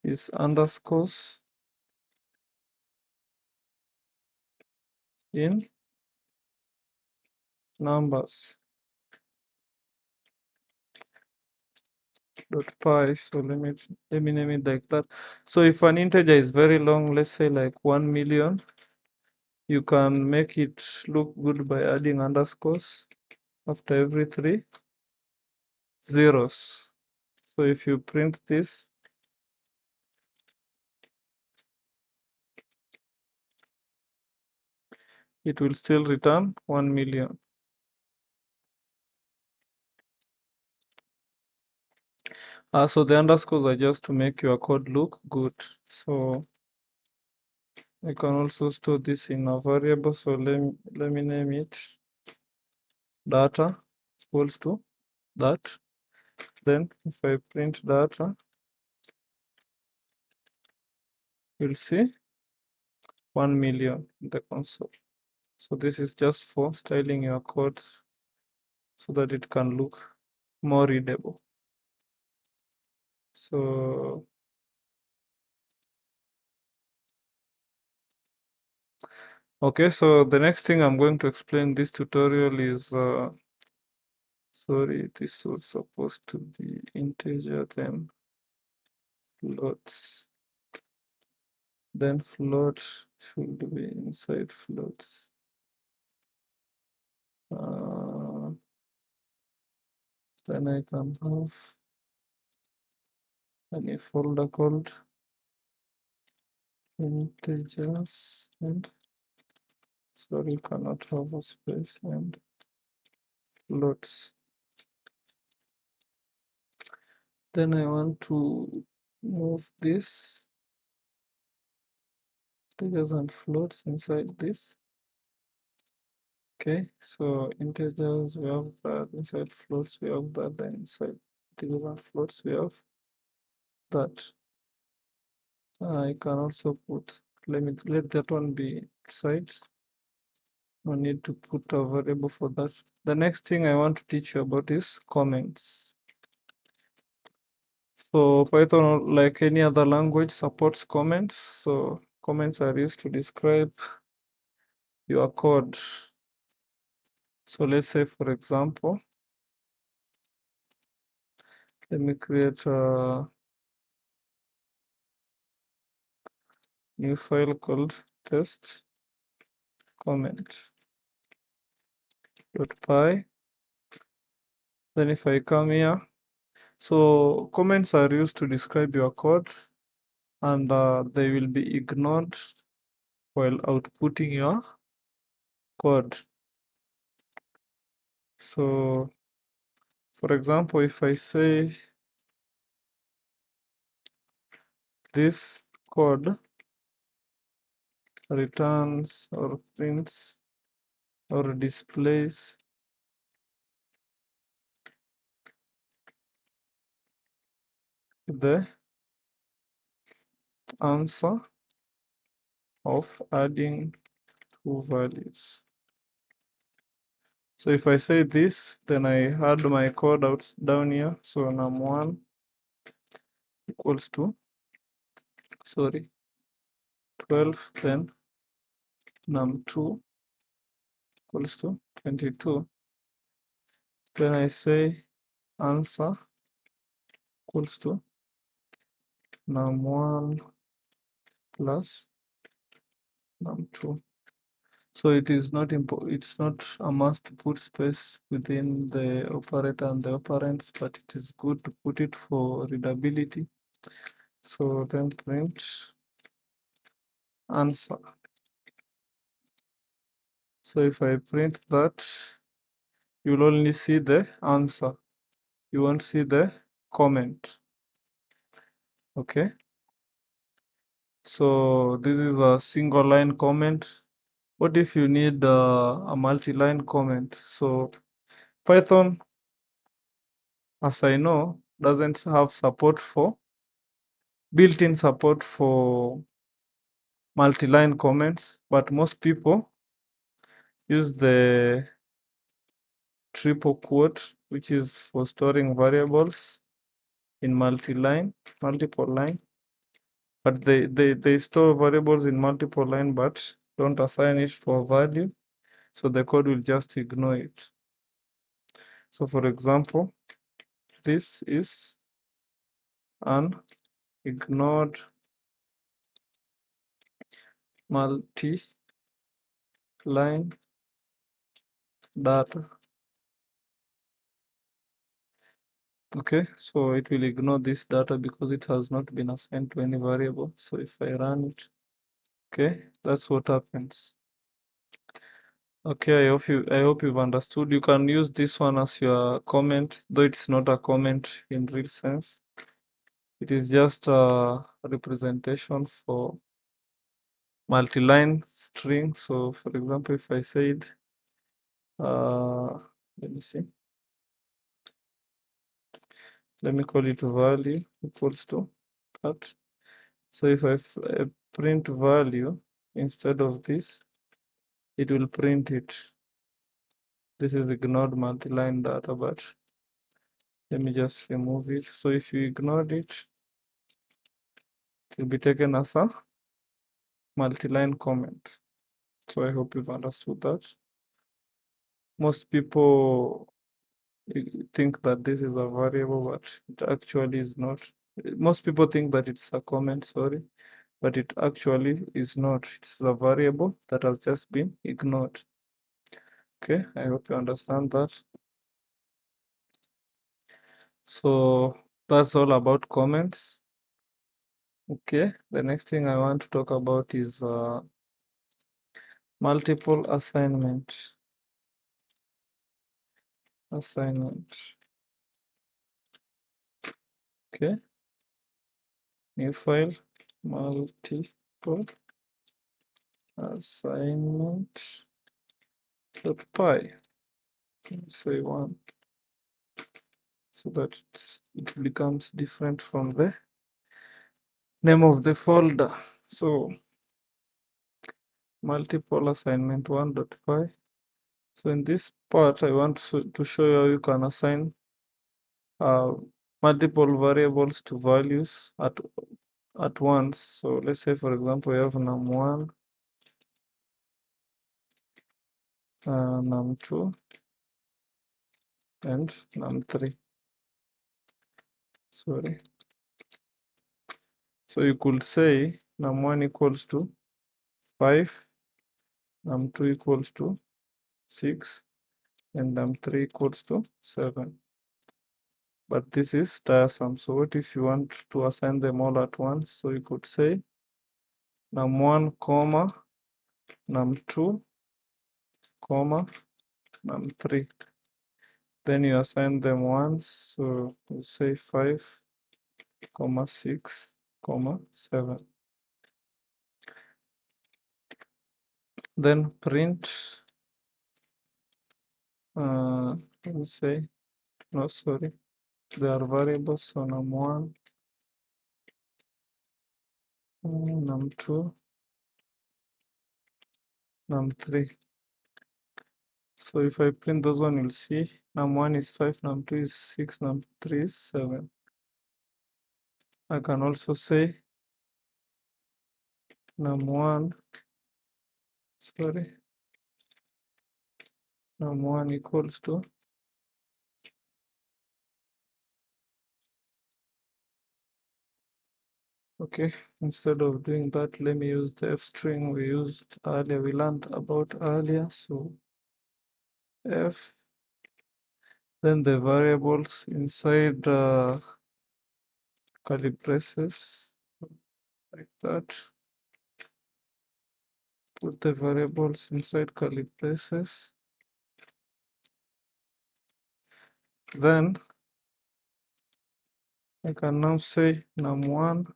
is underscores in numbers dot py. So let me name it like that. So if an integer is very long, let's say like 1 million, you can make it look good by adding underscores after every 3 zeros. So if you print this, it will still return 1 million. So the underscores are just to make your code look good. So I can also store this in a variable. So let me name it data equals to that. Then if I print data, you'll see 1 million in the console. So this is just for styling your code so that it can look more readable. So okay, so the next thing I'm going to explain this tutorial is sorry, this was supposed to be integer, then floats. Then float should be inside floats. Then I can have any folder called integers and sorry, cannot have a space and floats. Then I want to move this integers and floats inside this. Okay, so integers we have that, inside floats we have that, then inside integers and floats we have that. I can also put, let that one be side. No need to put a variable for that. The next thing I want to teach you about is comments. So Python, like any other language, supports comments. So comments are used to describe your code. So let's say, for example, let me create a new file called test comment.py. Then if I come here, so comments are used to describe your code, and they will be ignored while outputting your code. So For example, if I say this code returns or prints or displays the answer of adding two values. So if I say this, then I add my code out down here. So num1 equals to 12, then num2 equals to 22. Then I say answer equals to num1 plus num2. So it's not a must to put space within the operator and the operands, but it is good to put it for readability. So then print answer. So if I print that, you'll only see the answer. You won't see the comment. Okay. So this is a single line comment. What if you need a multi-line comment? So Python, as I know, doesn't have built-in support for multi-line comments, but most people use the triple quote, which is for storing variables in multiple line. But they store variables in multiple line, but don't assign it for value. So the code will just ignore it. So for example, this is an ignored multi-line data. Okay, so it will ignore this data because it has not been assigned to any variable. So if I run it, okay, that's what happens. Okay, I hope you've understood. You can use this one as your comment, though it's not a comment in real sense. It is just a representation for multi-line string. So for example, if I said, let me see, let me call it value equals to that. So if I print value instead of this, it will print it. This is ignored multi-line data, but let me just remove it. So if you ignored it, it will be taken as a multi-line comment. So I hope you've understood that. Most people think that this is a variable, but it actually is not. Most people think that it's a comment, sorry, but it actually is not. It's a variable that has just been ignored. Okay, I hope you understand that. So that's all about comments. Okay, the next thing I want to talk about is multiple assignment. Okay, new file, multiple assignment .py. Say one, so that it becomes different from the name of the folder. So multiple assignment 1.py. So in this part, I want to show you how you can assign multiple variables to values at once. So let's say, for example, we have num1, num2, and num3. Sorry. So you could say num1 equals to 5, num2 equals to 6, and num3 equals to 7. But this is tiresome. So what if you want to assign them all at once? So you could say num1, comma, num2, comma, num3. Then you assign them ones, so you say 5, 6, 7. Then print, let me say, no, sorry, they are variables, so num1, num2, num3. So if I print those one, you'll see num1 is 5, num2 is 6, num3 is 7. I can also say num1, sorry, num1 equals to, okay, instead of doing that, let me use the f string we used earlier, we learned about earlier. So f, then the variables inside curly braces, like that. Put the variables inside curly braces. Then I can now say num1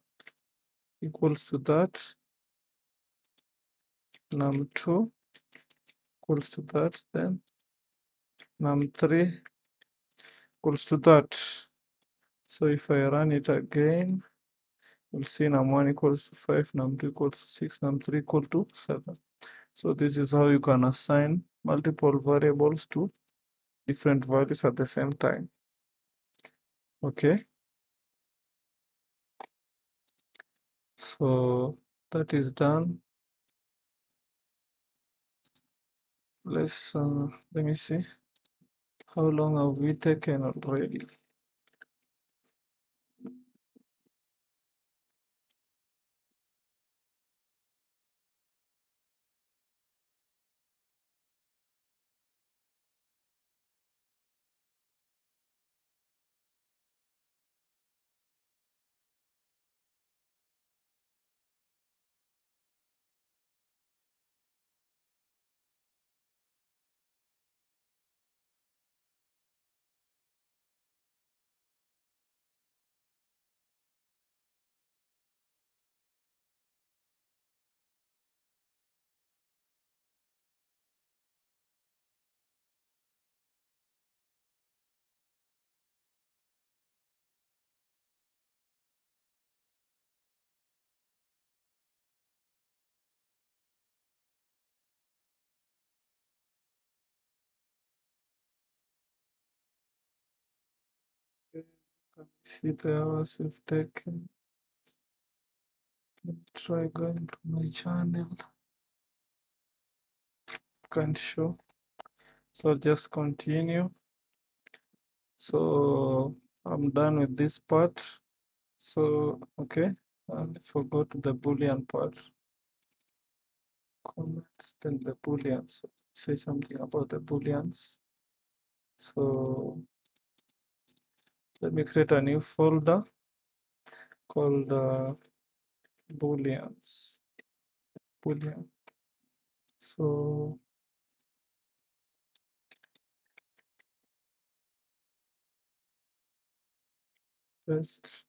equals to that, num2 equals to that, then num3 equals to that. So if I run it again, we'll see num1 equals to 5, num2 equals to 6, num3 equal to 7. So this is how you can assign multiple variables to different values at the same time. Okay, so that is done. Let's let me see, how long have we taken already? Can you see the hours we've taken? Let me try going to my channel. Can't show, so I'll just continue. So I'm done with this part. So okay, I forgot the Boolean part. Comments, then the Booleans. Say something about the Booleans. So let me create a new folder called Booleans. Boolean. So test.py.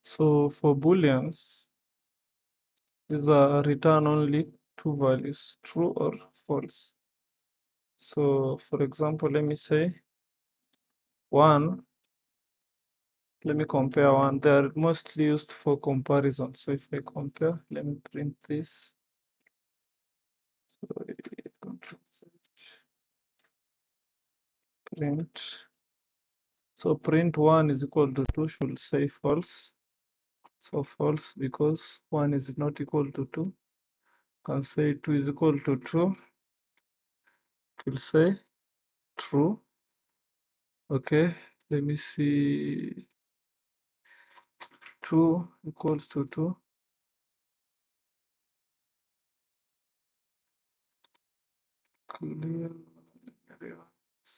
So for Booleans, these are return only two values, true or false. So for example, let me say 1. Let me compare 1. They are mostly used for comparison. So if I compare, let me print this. So Control Z, print. So print 1 is equal to 2 should say false. So false because 1 is not equal to 2. Can say 2 is equal to 2. It will say true. Okay, let me see. 2 equals to 2. Clear.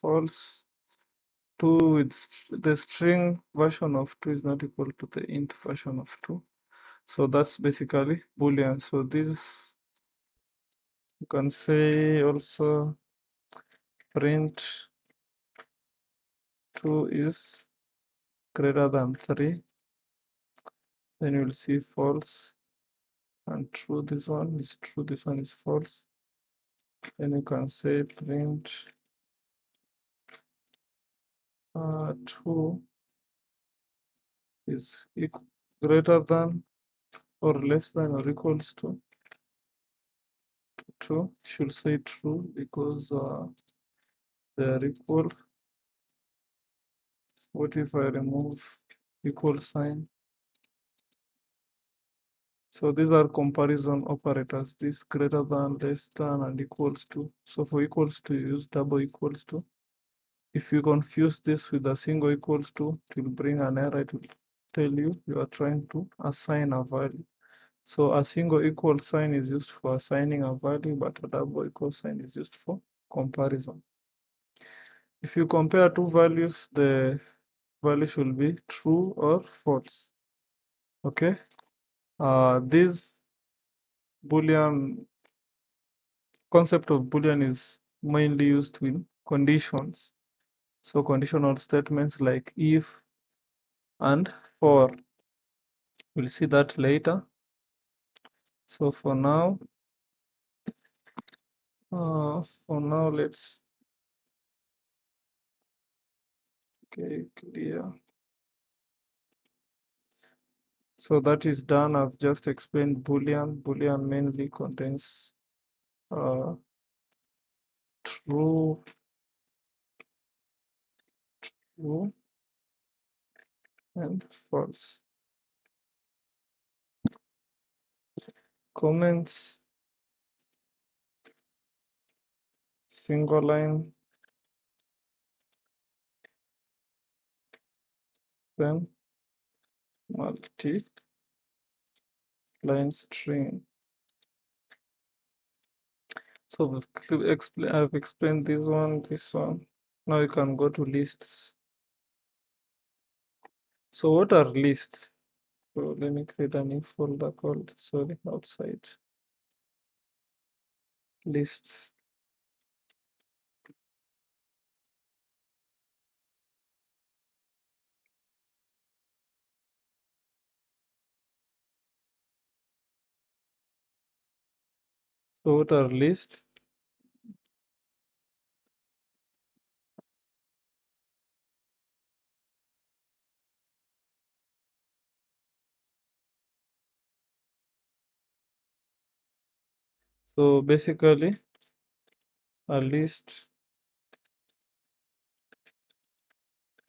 False. 2 with the string version of 2 is not equal to the int version of 2. So that's basically Boolean. So this You can say also print 2 is greater than 3. Then you'll see false and true. This one is true, this one is false. Then you can say print 2 is greater than or less than or equals to 2. It should say true because they are equal. What if I remove equal sign? So these are comparison operators, this greater than, less than, and equals to. So for equals to, you use double equals to. If you confuse this with a single equals to, it will bring an error. It will tell you you are trying to assign a value. So a single equal sign is used for assigning a value, but a double equal sign is used for comparison. If you compare two values, the value should be true or false. Okay. This Boolean concept of Boolean is mainly used in conditions. So conditional statements like if and for. We'll see that later. So for now, let's clear. So that is done. I've just explained Boolean. Boolean mainly contains true, true, and false. Comments, single line, then multi-line string. So I've explained this one. Now you can go to lists. So what are lists? So let me create a new folder called, outside lists. So what are lists? So basically, a list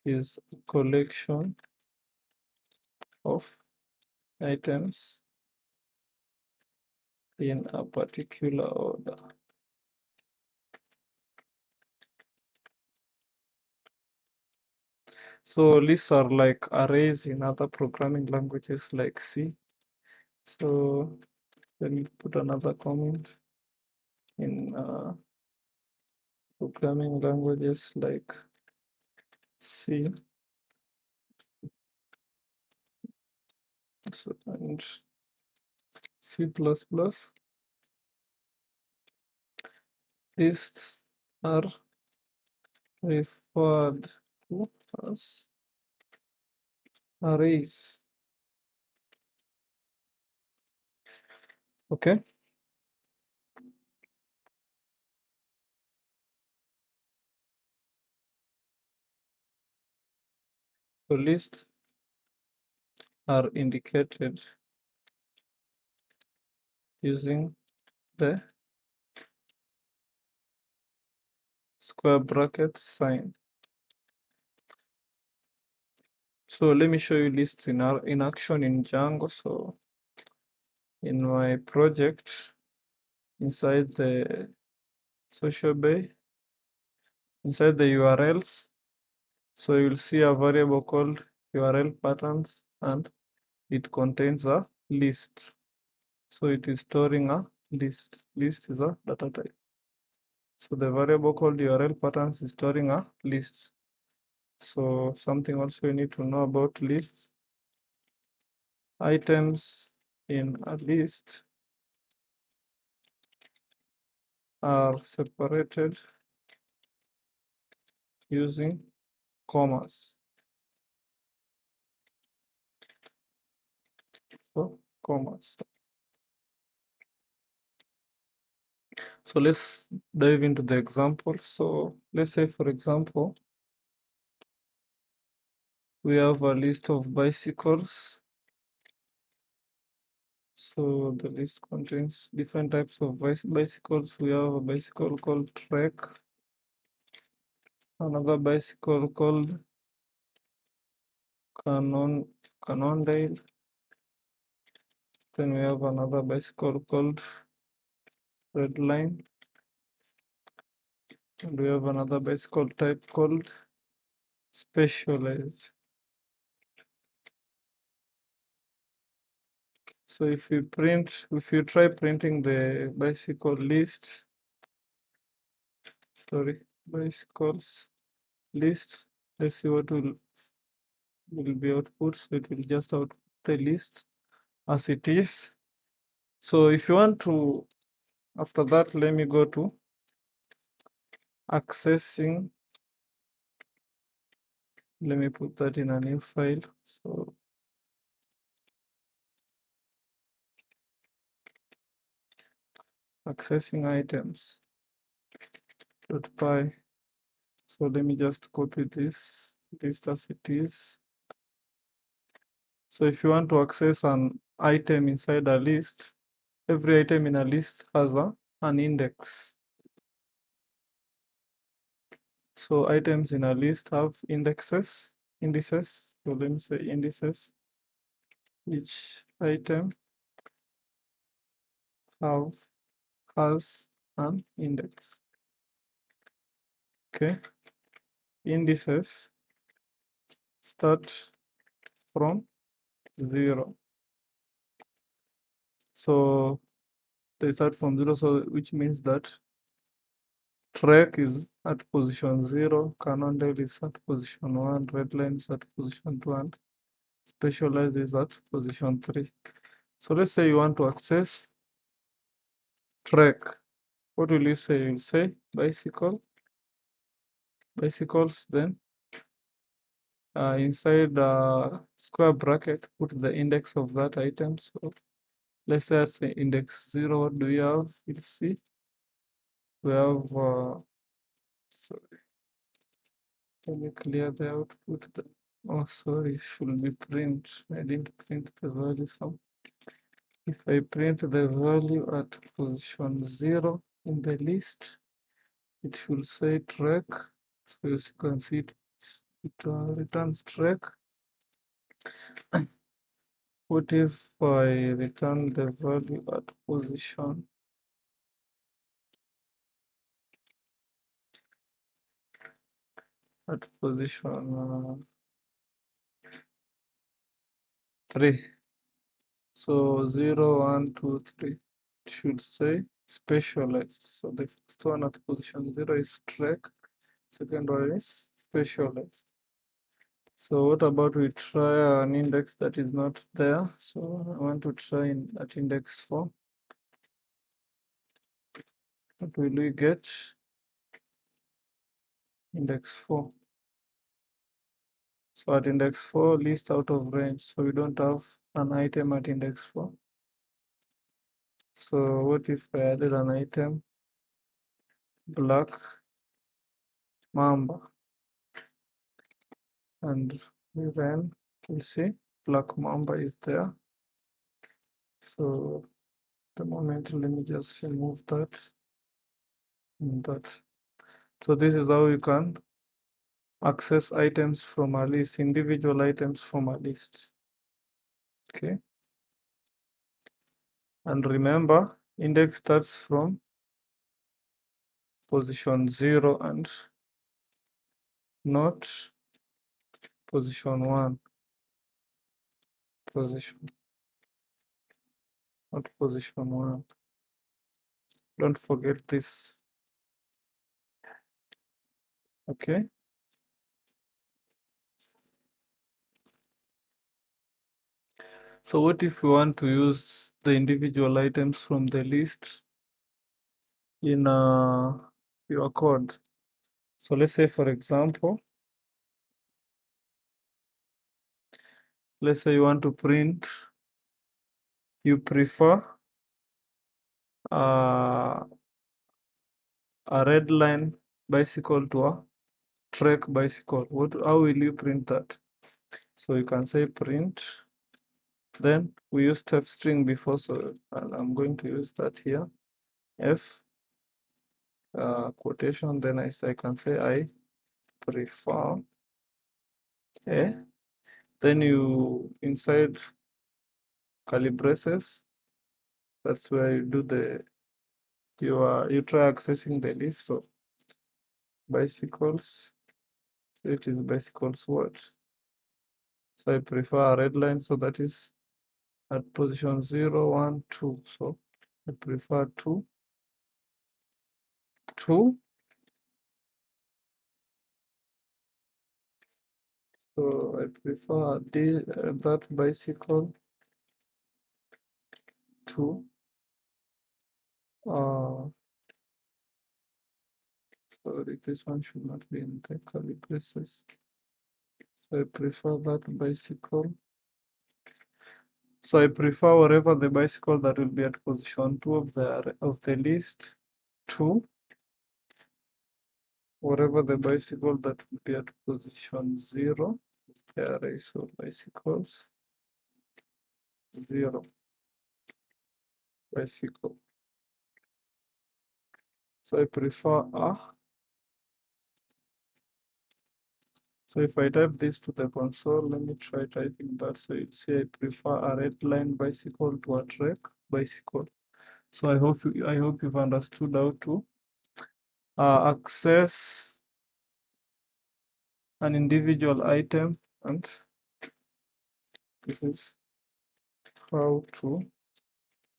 is a collection of items in a particular order. So lists are like arrays in other programming languages like C. So let me put another comment in programming languages like C. And C++. Lists are referred to as arrays. Okay. So lists are indicated using the square bracket sign. So let me show you lists in action in Django. So in my project, inside the social bay, inside the URLs, so you'll see a variable called URL patterns, and it contains a list. So it is storing a list. List is a data type. So the variable called URL patterns is storing a list. So something also you need to know about lists. Items in a list are separated using commas. So commas. So let's dive into the example. So let's say, for example, we have a list of bicycles. So the list contains different types of bicycles. We have a bicycle called Trek, another bicycle called Cannondale. Then we have another bicycle called Redline. And we have another bicycle type called Specialized. So if you try printing the bicycle list, bicycles list, let's see what will be output. So it will just output the list as it is. So if you want to, after that, let me go to accessing. Let me put that in a new file. So accessing items .py. So let me just copy this list as it is. So if you want to access an item inside a list, every item in a list has an index. So items in a list have indices. So let me say indices. Each item has an index. Okay. Indices start from 0. So they start from 0, so which means that Trek is at position 0, Cannondale is at position 1, Redline is at position 2, and Specialized is at position 3. So let's say you want to access Trek. What will you say? You'll say bicycles, then inside square bracket, put the index of that item. So let's say that's index 0. What do we have? You'll see we have, sorry, let me clear the output. Oh, sorry, should be print. I didn't print the value. So if I print the value at position 0 in the list, it should say Trek. So as you can see, it returns Trek. What if I return the value at position 3? So 0, 1, 2, 3. It should say specialized. So the first one at position 0 is Trek. Second one is specialized. So what about we try an index that is not there? So I want to try at index 4. What will we get? Index 4. So at index 4, list out of range. So we don't have an item at index 4. So what if I added an item, black mamba, and then we'll see black mamba is there. So the moment, let me just remove that and that. So this is how you can access items from a list, individual items from a list. Okay. And remember, index starts from position 0 and not position 1. Not position 1. Don't forget this. Okay. So what if we want to use the individual items from the list? in your code. So let's say, for example, let's say you want to print, you prefer a red line bicycle to a trek bicycle. How will you print that? So you can say print, then we used f string before, so I'm going to use that here, f quotation, then I can say I prefer a, then you inside curly braces, that's where you do you try accessing the list. So bicycles, so it is bicycles what? So I prefer a red line, so that is at position 0, 1, 2. So I prefer 2, 2. So I prefer that bicycle to sorry, this one should not be in the curly braces. So I prefer that bicycle. So I prefer wherever the bicycle that will be at position 2 of the list, 2. Wherever the bicycle that will be at position 0 of the array, so bicycles 0 bicycle. So I prefer a. So if I type this to the console, let me try typing that. So you see I prefer a red line bicycle to a trek bicycle. So I hope you've understood how to access an individual item, and this is how to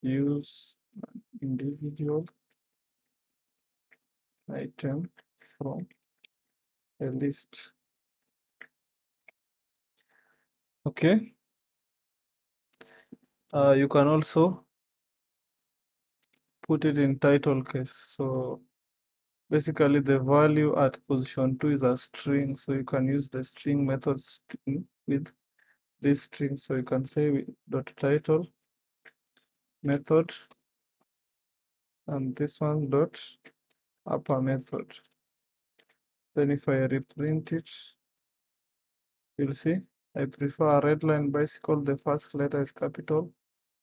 use an individual item from a list. Okay. You can also put it in title case. So basically the value at position 2 is a string, so you can use the string methods with this string. So you can say dot title method, and this one dot upper method. Then if I reprint it, you'll see I prefer a red line bicycle, the first letter is capital,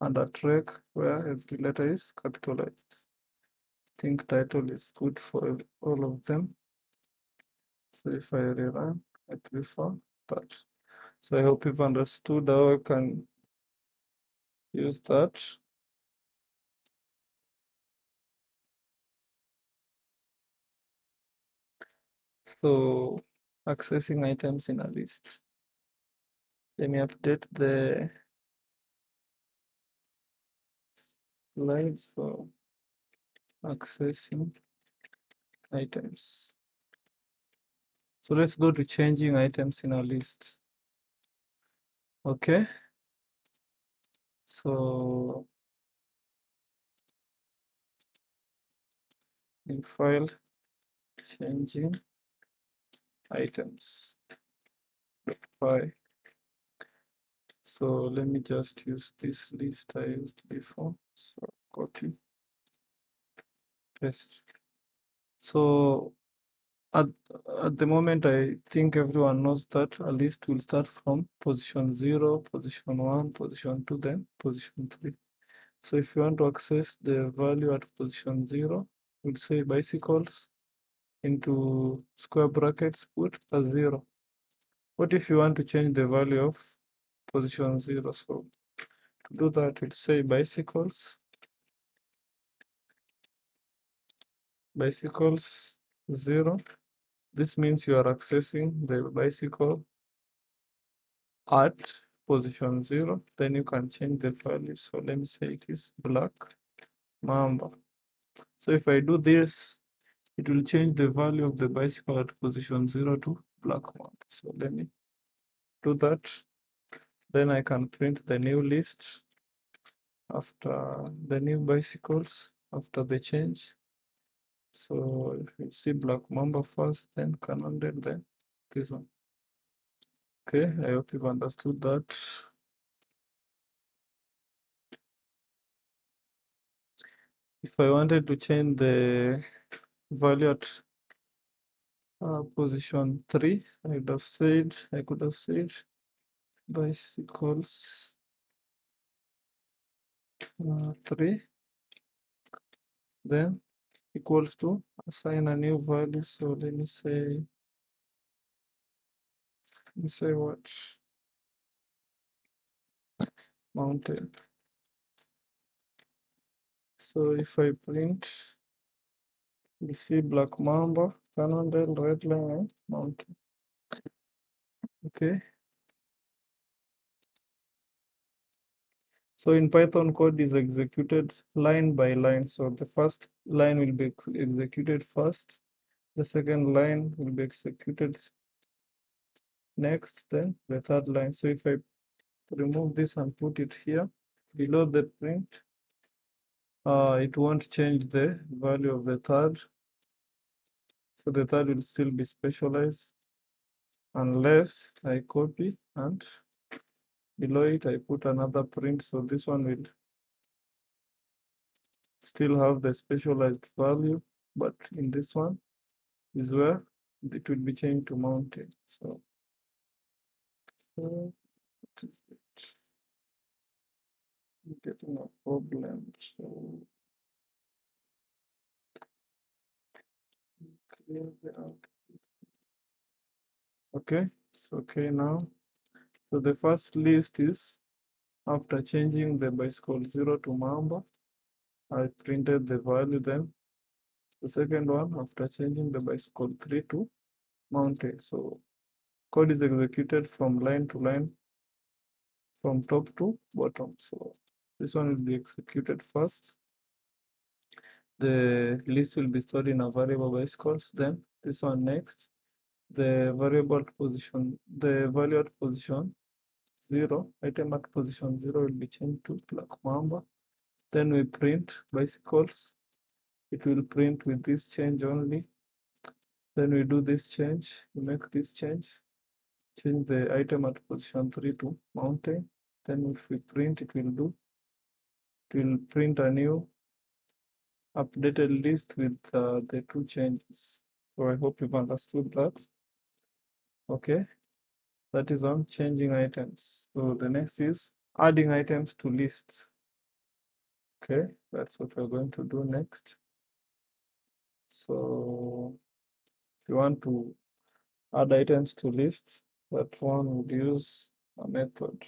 and a trek where every letter is capitalized. I think title is good for all of them. So if I rerun, I prefer that. So I hope you've understood how I can use that. So accessing items in a list. Let me update the slides for accessing items. So let's go to changing items in a list. Okay. So in file, changing items. File. So let me just use this list I used before. So copy, paste. So at the moment, I think everyone knows that a list will start from position 0, position 1, position 2, then position 3. So if you want to access the value at position 0, we'll say bicycles into square brackets, put a 0. What if you want to change the value of position 0? So to do that, we'll say bicycles 0. This means you are accessing the bicycle at position 0, then you can change the value. So let me say it is black mamba. So if I do this, it will change the value of the bicycle at position 0 to black mamba. So let me do that. Then I can print the new list after the new bicycles after the change. So if you see Black Mamba first, then Cannondale, then this one. Okay, I hope you've understood that. If I wanted to change the value at position 3, I could have said bicycles 3, then equals to assign a new value. So let me say what? Mountain. So if I print, you see Black Mamba, Cannondale, Red Line, Mountain. Okay. So in Python, code is executed line by line. So the first line will be executed first. The second line will be executed next, then the third line. So if I remove this and put it here below the print, it won't change the value of the third. So the third will still be specialized unless I copy and below it I put another print. So this one will still have the specialized value, but in this one is where it will be changed to mountain. So what is it? I'm getting a problem. So clear the out. Okay, it's okay now. So the first list is after changing the bicycle 0 to Mamba, I printed the value. Then the second one after changing the bicycle 3 to mountain. So code is executed from line to line, from top to bottom. So this one will be executed first. The list will be stored in a variable bicycles. Then this one next. The variable position, the value at position 0, item at position 0 will be changed to Black Mamba. Then we print bicycles. It will print with this change only. Then we do this change, we make this change the item at position 3 to mountain. Then if we print, it will print a new updated list with the two changes. So I hope you've understood that. Okay, that is on changing items. So the next is adding items to lists. Okay, that's what we're going to do next. So if you want to add items to lists, that one would use a method.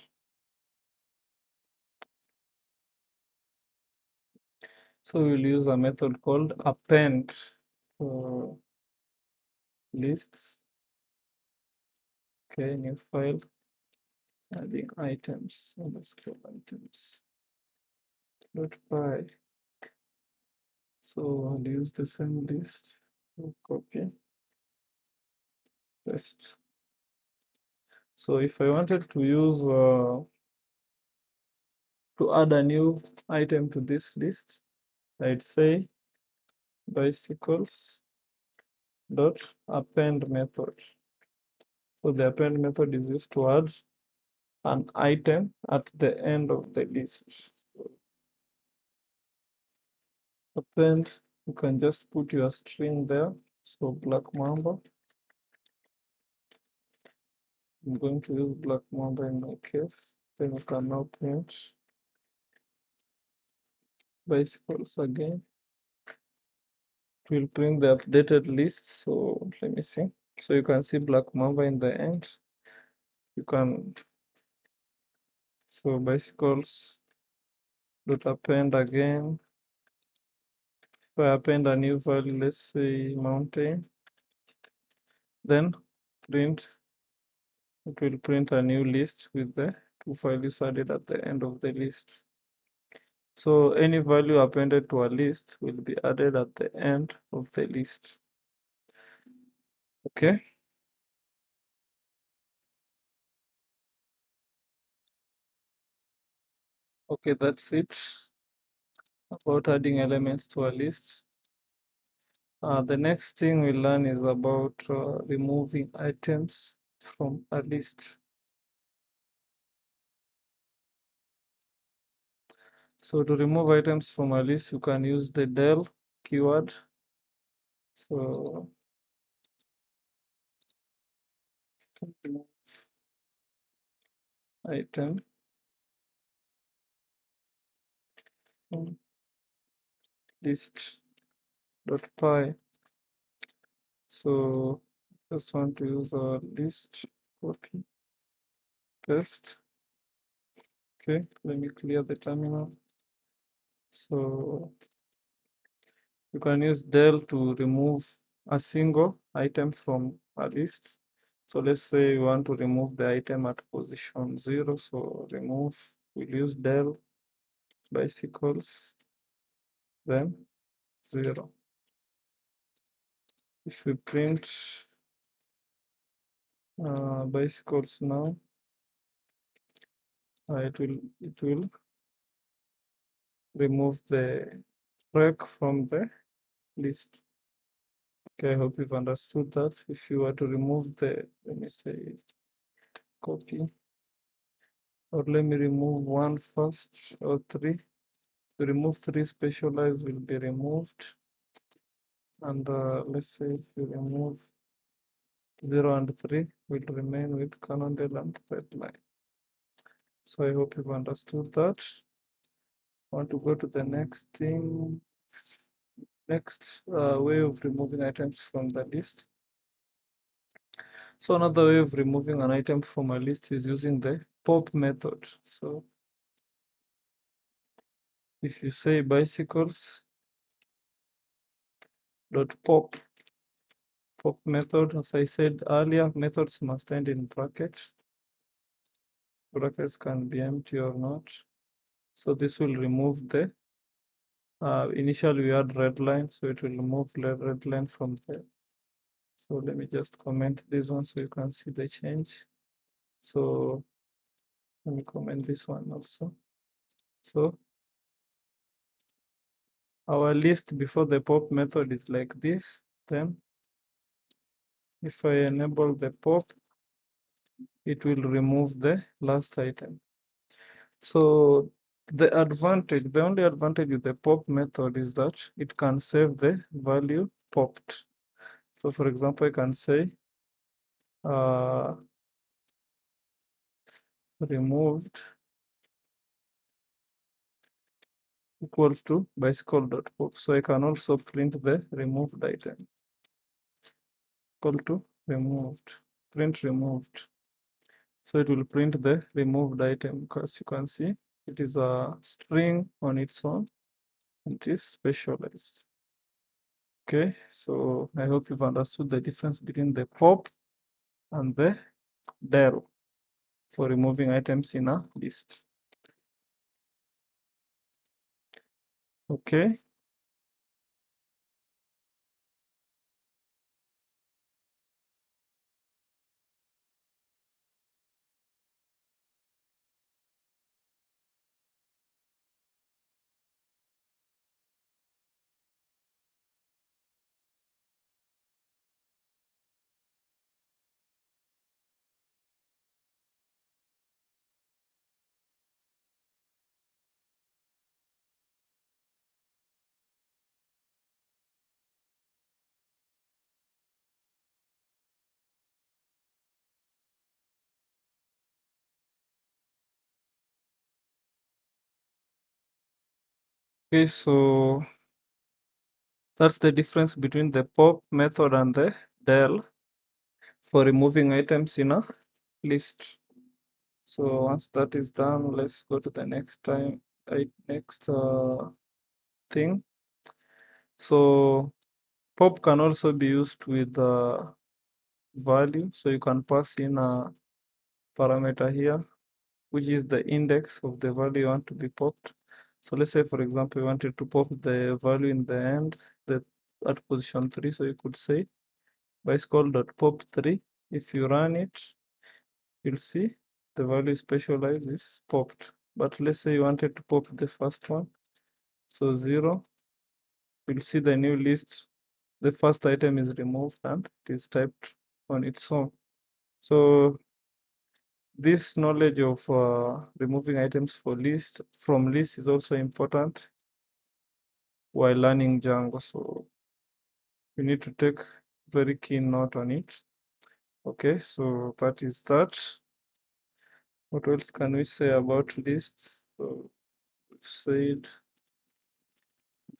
So we'll use a method called append for lists. Okay, new file, adding items, underscore items, .py. So I'll use the same list, copy, paste. So if I wanted to use to add a new item to this list, I'd say bicycles dot append method. So the append method is used to add an item at the end of the list. So append, you can just put your string there. So Black Mamba. I'm going to use Black Mamba in my case. Then you can now print bicycles again. It will print the updated list. So let me see. So you can see Black Mamba in the end. You can, so bicycles dot append again. If I append a new value, let's say mountain, then print, it will print a new list with the two values added at the end of the list. So any value appended to a list will be added at the end of the list. Okay. Okay, that's it about adding elements to a list. The next thing we learn is about removing items from a list. So to remove items from a list, you can use the del keyword. So remove item from list.py. So just want to use our list, copy, paste. Okay, let me clear the terminal. So you can use del to remove a single item from a list. So let's say you want to remove the item at position 0. So remove, we'll use del bicycles, then 0. If we print bicycles now, it will remove the track from the list. Okay, I hope you've understood that. If you were to remove the, let me say, copy, or let me remove one first, or 3. To remove 3, specialize will be removed. And let's say if you remove 0 and 3, will remain with Cannondale and Redline. So I hope you've understood that. I want to go to the next thing. Next way of removing items from the list. So another way of removing an item from a list is using the pop method. So if you say bicycles dot pop method, as I said earlier, methods must end in brackets. Brackets can be empty or not. So this will remove the initially we had red line, so it will remove the red line from there. So let me just comment this one so you can see the change. So let me comment this one also. So our list before the pop method is like this. Then if I enable the pop, it will remove the last item. So the only advantage with the pop method is that it can save the value popped. So for example, I can say removed equals to bicycle.pop. So I can also print the removed item equal to removed, print removed. So it will print the removed item because you can see it is a string on its own and it is specialized. Okay, so I hope you've understood the difference between the pop and the del for removing items in a list. Okay. Okay, so that's the difference between the pop method and the del for removing items in a list. So once that is done, let's go to the next thing. So pop can also be used with value. So you can pass in a parameter here, which is the index of the value you want to be popped. So let's say, for example, you wanted to pop the value in the end at position 3. So you could say bicycle.pop3. If you run it, you'll see the value specialized is popped. But let's say you wanted to pop the first one. So 0, you'll see the new list the first item is removed and it is typed on its own. So this knowledge of removing items from list is also important while learning Django. So you need to take very keen note on it. Okay, so that is that. What else can we say about lists? So we've said,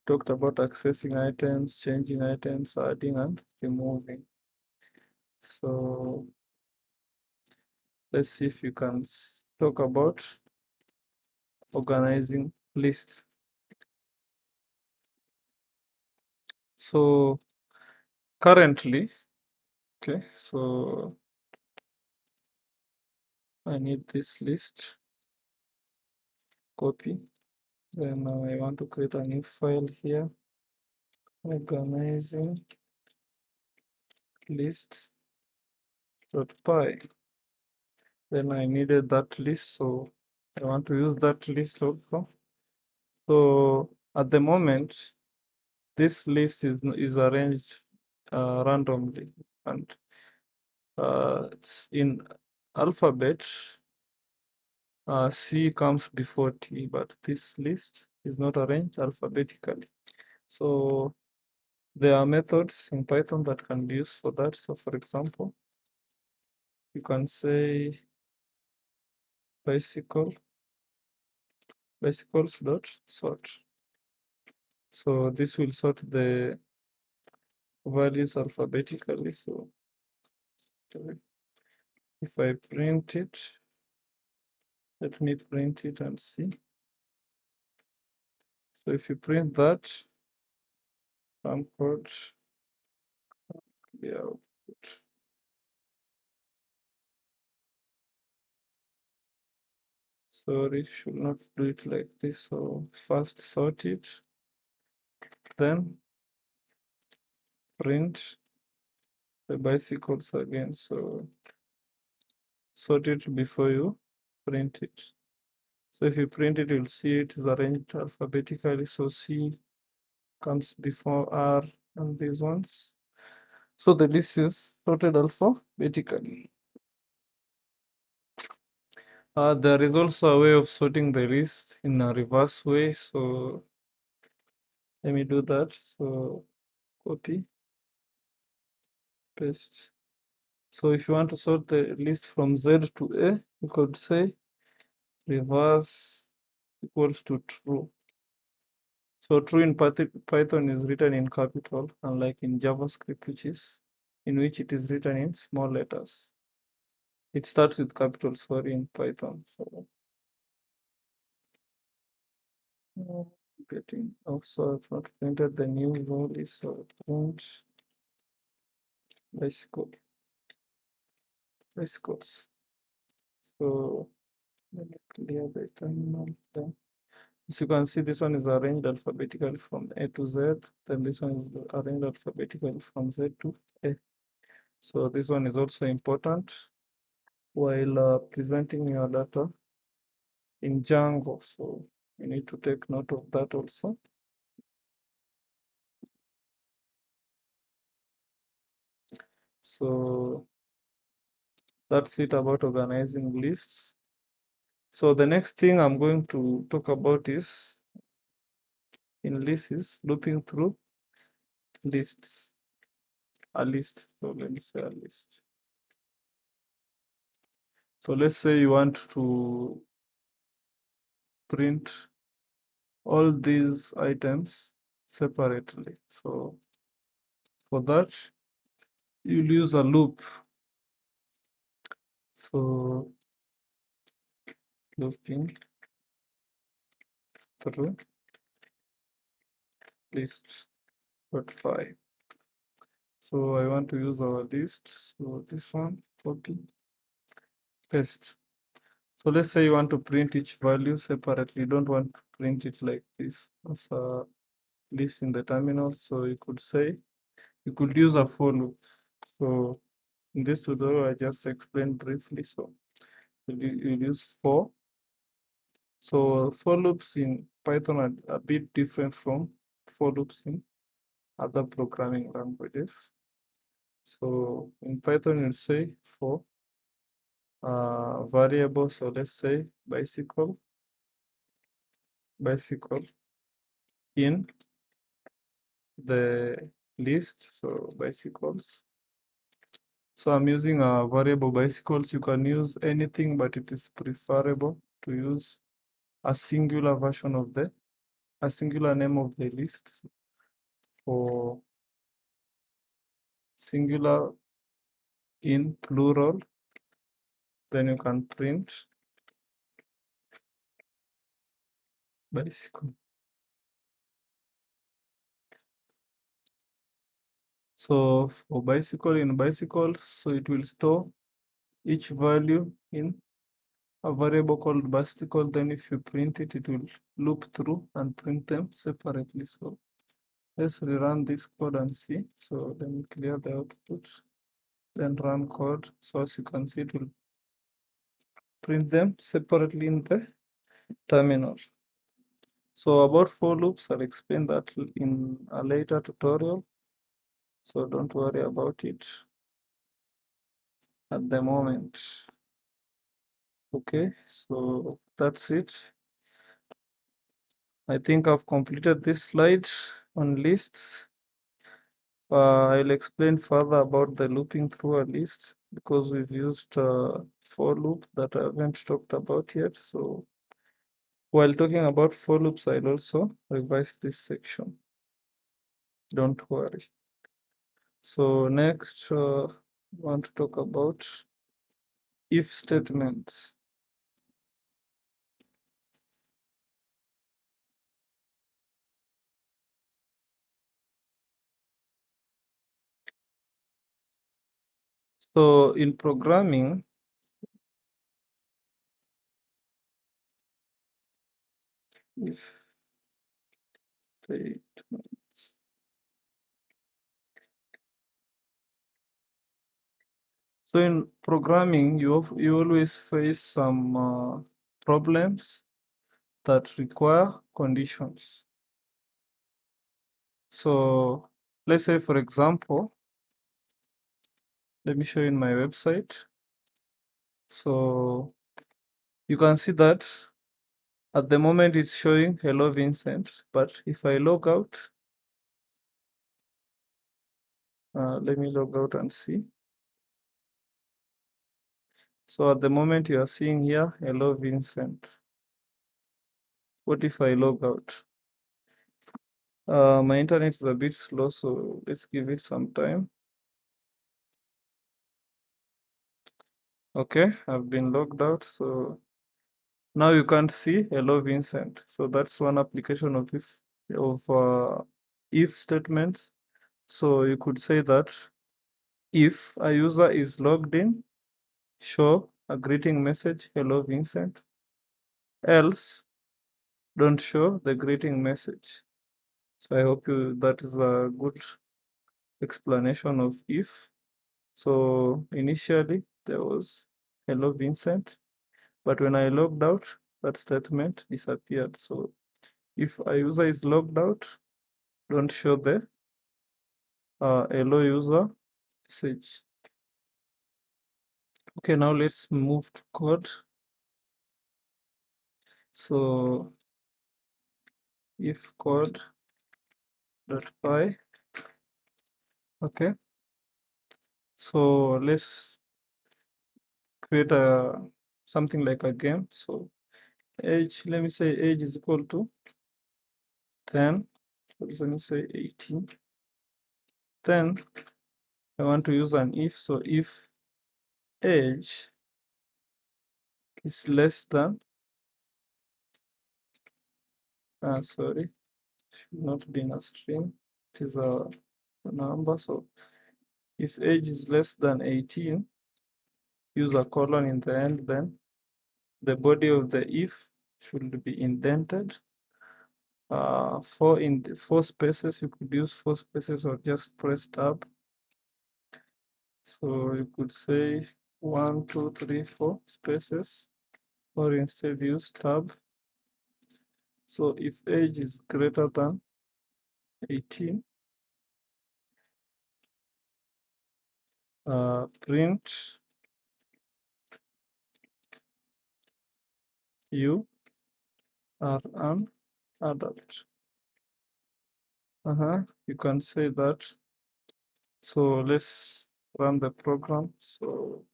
talked about accessing items, changing items, adding and removing. So let's see if you can talk about organizing lists. So currently, okay, so I need this list, copy. Then I want to create a new file here, organizing lists.py. Then I needed that list, so I want to use that list also. So at the moment, this list is arranged randomly, and it's in alphabet. C comes before T, but this list is not arranged alphabetically. So there are methods in Python that can be used for that. So for example, you can say bicycles.sort. So this will sort the values alphabetically. So if I print it, let me print it and see. So if you print that, some code the output. Sorry, should not do it like this. So first sort it, then print the bicycles again. So sort it before you print it. So if you print it, you'll see it is arranged alphabetically. So C comes before R and these ones. So the list is sorted alphabetically. There is also a way of sorting the list in a reverse way. So let me do that. So copy, paste. So if you want to sort the list from Z to A, you could say reverse equals to true. So true in Python is written in capital, unlike in JavaScript, in which it is written in small letters. It starts with capital, sorry, in Python. So getting also I've not printed the new value, so print bicycles. So let me clear the terminal then. As you can see, this one is arranged alphabetically from A to Z, then this one is arranged alphabetically from Z to A. So this one is also important while presenting your data in Django. So you need to take note of that also. So that's it about organizing lists. So the next thing I'm going to talk about is in lists is looping through lists. A list. So let me say a list. So let's say you want to print all these items separately. So for that, you'll use a loop. So looping through lists.py. So I want to use our list. So this one, copy, paste. So let's say you want to print each value separately. You don't want to print it like this as a list in the terminal. So you could use a for loop. So in this tutorial, I just explained briefly. So you use for. So for loops in Python are a bit different from for loops in other programming languages. So in Python, you say for variable, so let's say bicycle in the list, so bicycles. So I'm using a variable bicycles. You can use anything, but it is preferable to use a singular name of the list. For singular in plural, then you can print bicycle. So for bicycle in bicycles, so it will store each value in a variable called bicycle. Then if you print it, it will loop through and print them separately. So let's rerun this code and see. So let me clear the output, then run code. So as you can see, it will print them separately in the terminal. So about for loops, I'll explain that in a later tutorial. So don't worry about it at the moment. Okay, so that's it. I think I've completed this slide on lists. I'll explain further about the looping through a list because we've used for loop that I haven't talked about yet. So while talking about for loops, I'll also revise this section. Don't worry. So next, I want to talk about if statements. So in programming, if statements. So in programming, you always face some problems that require conditions. So let's say, for example, let me show you in my website. So you can see that at the moment it's showing hello Vincent, but if I log out, let me log out and see. So at the moment you are seeing here hello Vincent. What if I log out? My internet is a bit slow, so let's give it some time. Okay, I've been logged out, so now you can't see hello Vincent. So that's one application of if statements. So you could say that if a user is logged in, show a greeting message, hello Vincent, else don't show the greeting message. So I hope that is a good explanation of if. So initially there was hello Vincent, but when I logged out, that statement disappeared. So if a user is logged out, don't show the hello user message. Okay, now let's move to code. So if code.py, okay. So let's create something like a game. So age, let me say age is equal to 10. Let me say 18. Then I want to use an if. So if age is less than, sorry, should not be in a string. It is a number. So if age is less than 18, use a colon in the end, then the body of the if should be indented. Four spaces, you could use 4 spaces or just press tab. So you could say 1, 2, 3, 4 spaces, or instead use tab. So if age is greater than 18, print you are an adult. You can say that. So let's run the program. So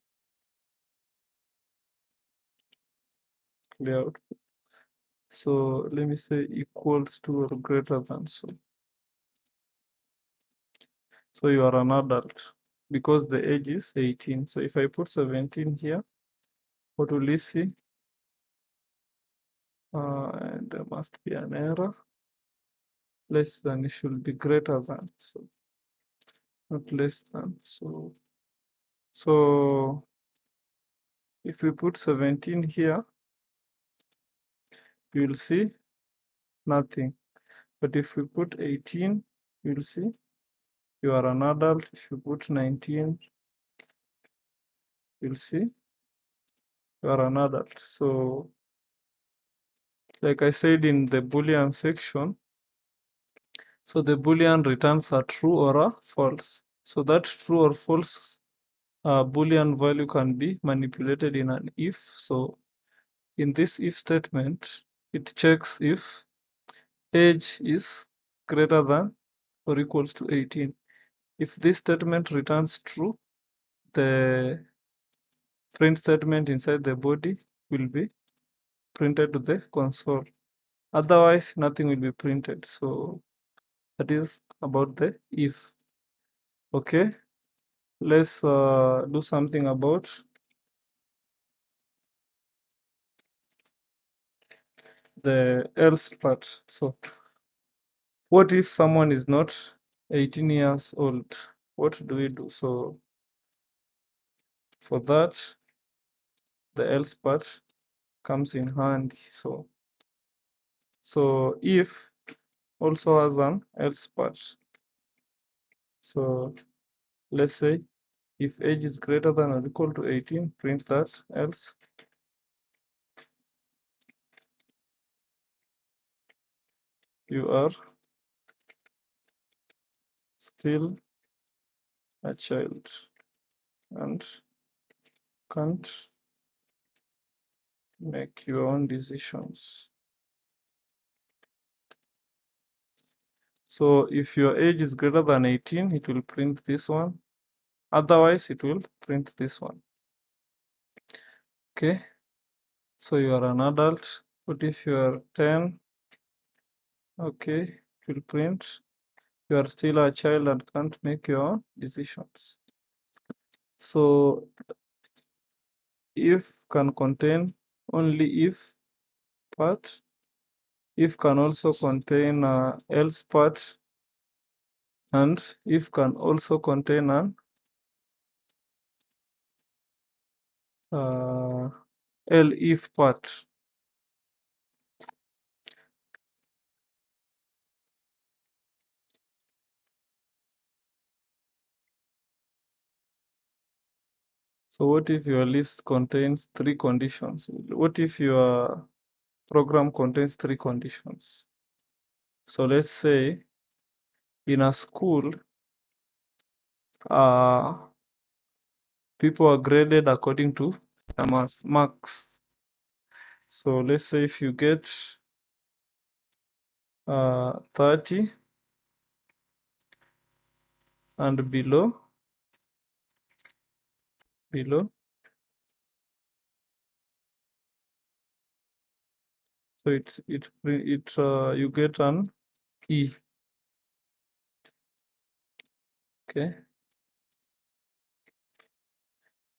clear out. So let me say equals to or greater than. So you are an adult because the age is 18. So if I put 17 here, what will you see? And there must be an error. Less than, it should be greater than. So not less than. So if we put 17 here, you'll see nothing. But if we put 18, you'll see you are an adult. If you put 19, you'll see you are an adult. So like I said in the Boolean section, so the Boolean returns a true or a false. So that true or false Boolean value can be manipulated in an if. So in this if statement, it checks if age is greater than or equals to 18. If this statement returns true, the print statement inside the body will be printed to the console. Otherwise, nothing will be printed. So that is about the if. Okay, let's do something about the else part. So what if someone is not 18 years old? What do we do? So for that, the else part comes in handy. So if also has an else part. So let's say if age is greater than or equal to 18, print that, else you are still a child and can't make your own decisions. So if your age is greater than 18, it will print this one. Otherwise, it will print this one. Okay, so you are an adult. What if you are 10? Okay, it will print you are still a child and can't make your own decisions. So if can contain only if part. If can also contain else part, and if can also contain an elif part. So what if your list contains 3 conditions? What if your program contains 3 conditions? So let's say in a school, people are graded according to marks. So let's say if you get 30 and below, so you get an E. Okay.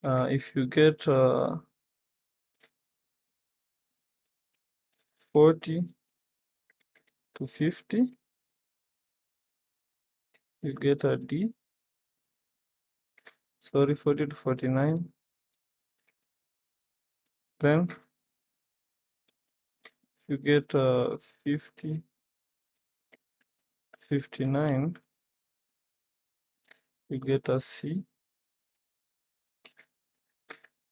If you get 40 to 50, you get a D. Sorry, 40 to 49. Then you get 50, 59, you get a C.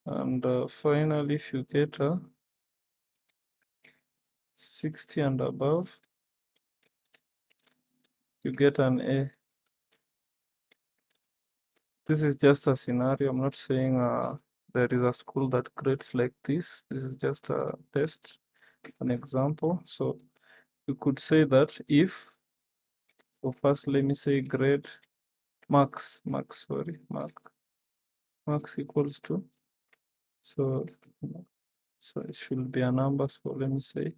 And finally, if you get a 60 and above, you get an A. This is just a scenario. I'm not saying there is a school that creates like this. This is just a test, an example. So you could say that if, so first let me say grade max equals to, so it should be a number. So let me say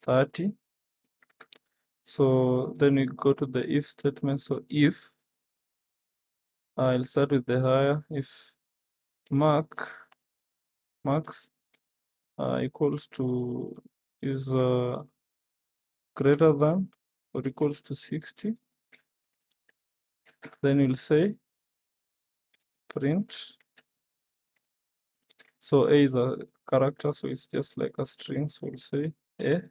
30. So then we go to the if statement. So if I'll start with the higher, if max equals to is greater than or equals to 60, then we'll say print. So a is a character, so it's just like a string, so we'll say a.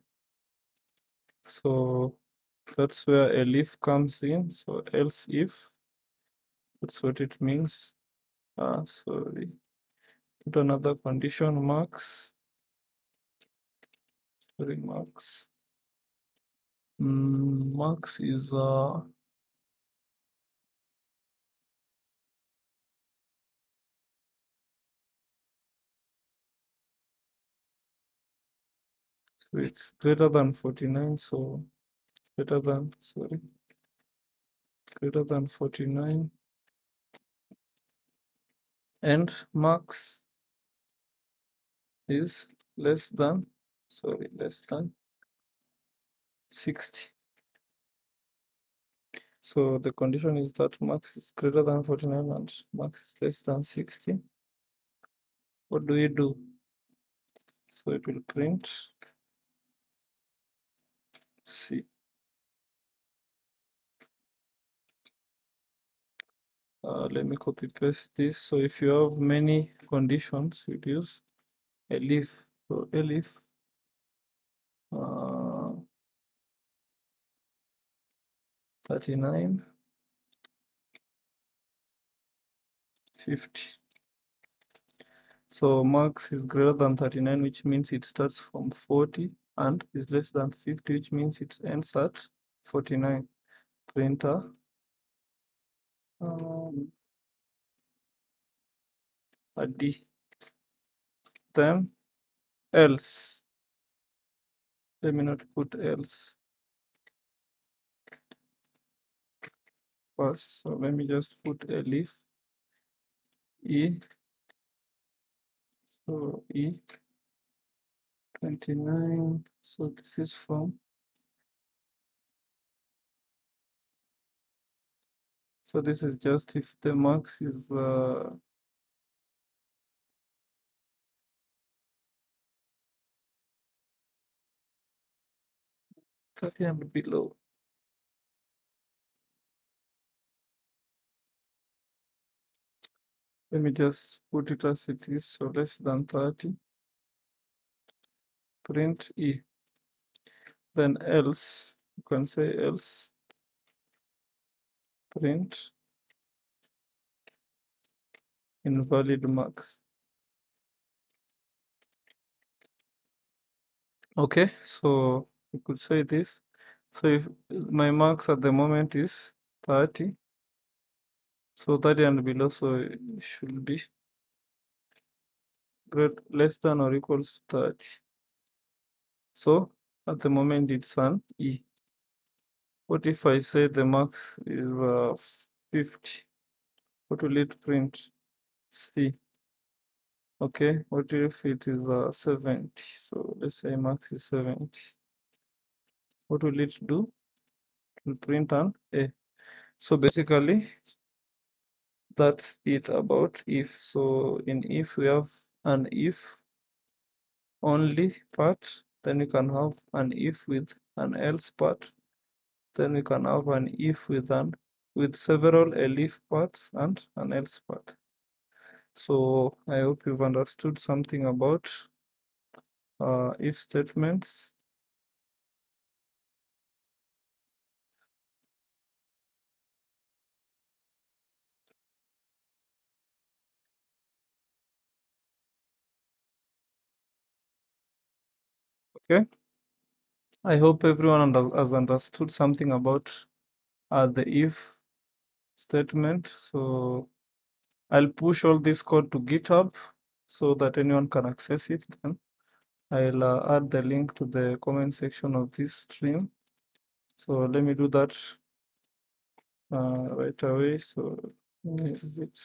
So that's where a leaf comes in. So else if, that's what it means. Sorry, put another condition, max max is so it's greater than 49. So greater than 49, and max is less than 60. So the condition is that max is greater than 49 and max is less than 60. What do we do? So it will print C. Let me copy paste this. So if you have many conditions, you'd use elif. So elif 39, 50. So max is greater than 39, which means it starts from 40, and is less than 50, which means it ends at 49. Printer a D. Then else. Let me not put else first. So let me just put elif e. So e 29. So this is from. So this is just if the max is 30 and below. Let me just put it as it is. So less than 30. Print e. Then else. You can say else. Print invalid max. Okay, so you could say this. So if my max at the moment is 30, so 30 and below, so it should be less than or equals to 30. So at the moment it's an E. What if I say the max is 50? What will it print? C. Okay, what if it is 70? So let's say max is 70. What will it do? It will print an A. So basically, that's it about if. So in if we have an if only part, then we can have an if with an else part, then we can have an if with several elif parts and an else part. So I hope you've understood something about if statements. Okay, I hope everyone has understood something about the if statement. So I'll push all this code to GitHub so that anyone can access it. Then I'll add the link to the comment section of this stream. So let me do that right away. So is it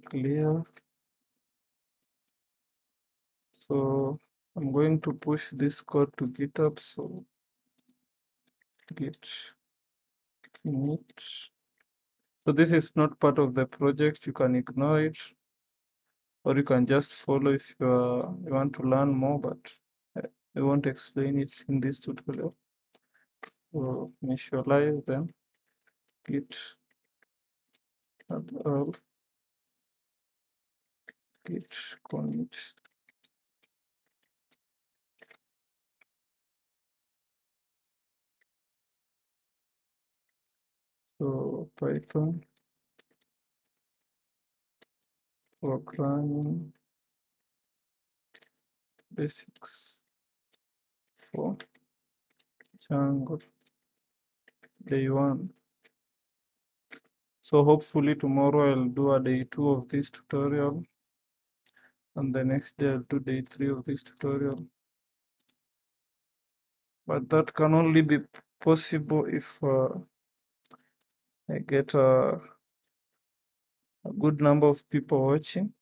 clear? So I'm going to push this code to GitHub. So git init. So this is not part of the project. You can ignore it, or you can just follow if you want to learn more, but I won't explain it in this tutorial. So initialize them, git add all, git commit. So Python programming basics for Django day 1. So hopefully tomorrow I'll do a day 2 of this tutorial, and the next day I'll do day 3 of this tutorial. But that can only be possible if I get a good number of people watching.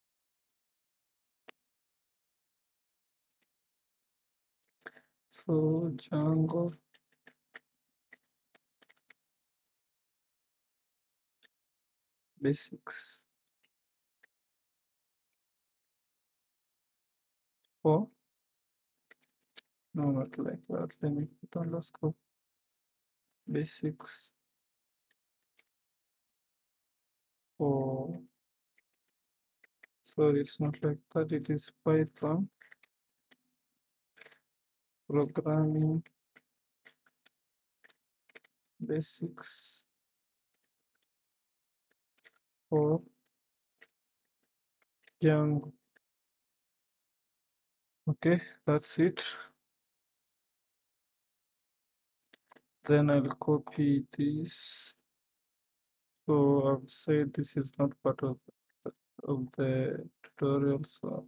So Django basics for, no, not like that. Let me put underscore basics for, sorry, it's not like that. It is Python programming basics for Django. Okay, that's it. Then I'll copy this. So I've said this is not part of the tutorial, so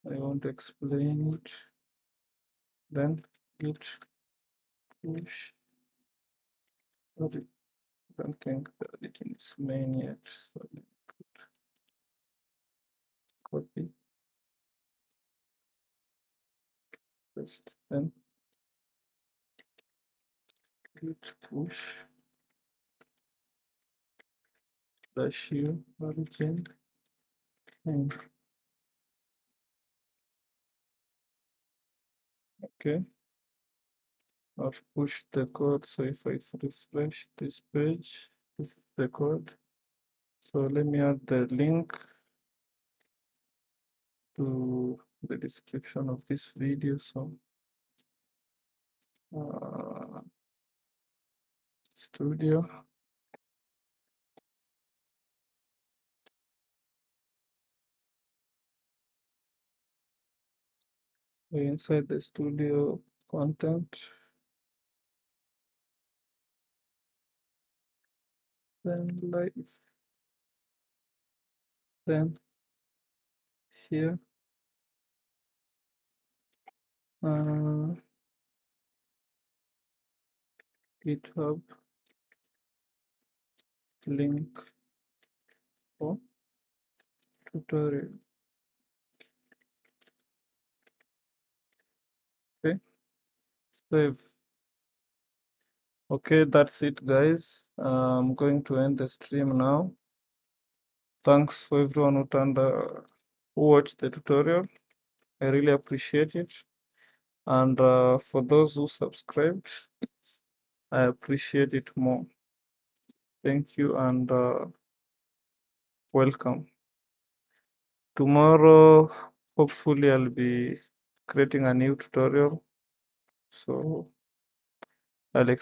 I won't explain it. Then git push. Sorry, I don't think the editing is main yet. So let me put copy, paste, then git push dash u origin and okay. I've pushed the code. So if I refresh this page, this is the code. So let me add the link to the description of this video. So studio, so inside the studio content, then live, then here GitHub link for tutorial. Okay, save. Okay, that's it, guys. I'm going to end the stream now. Thanks for everyone who watched the tutorial. I really appreciate it. And for those who subscribed, I appreciate it more. Thank you and welcome. Tomorrow, hopefully, I'll be creating a new tutorial. So I'll explain.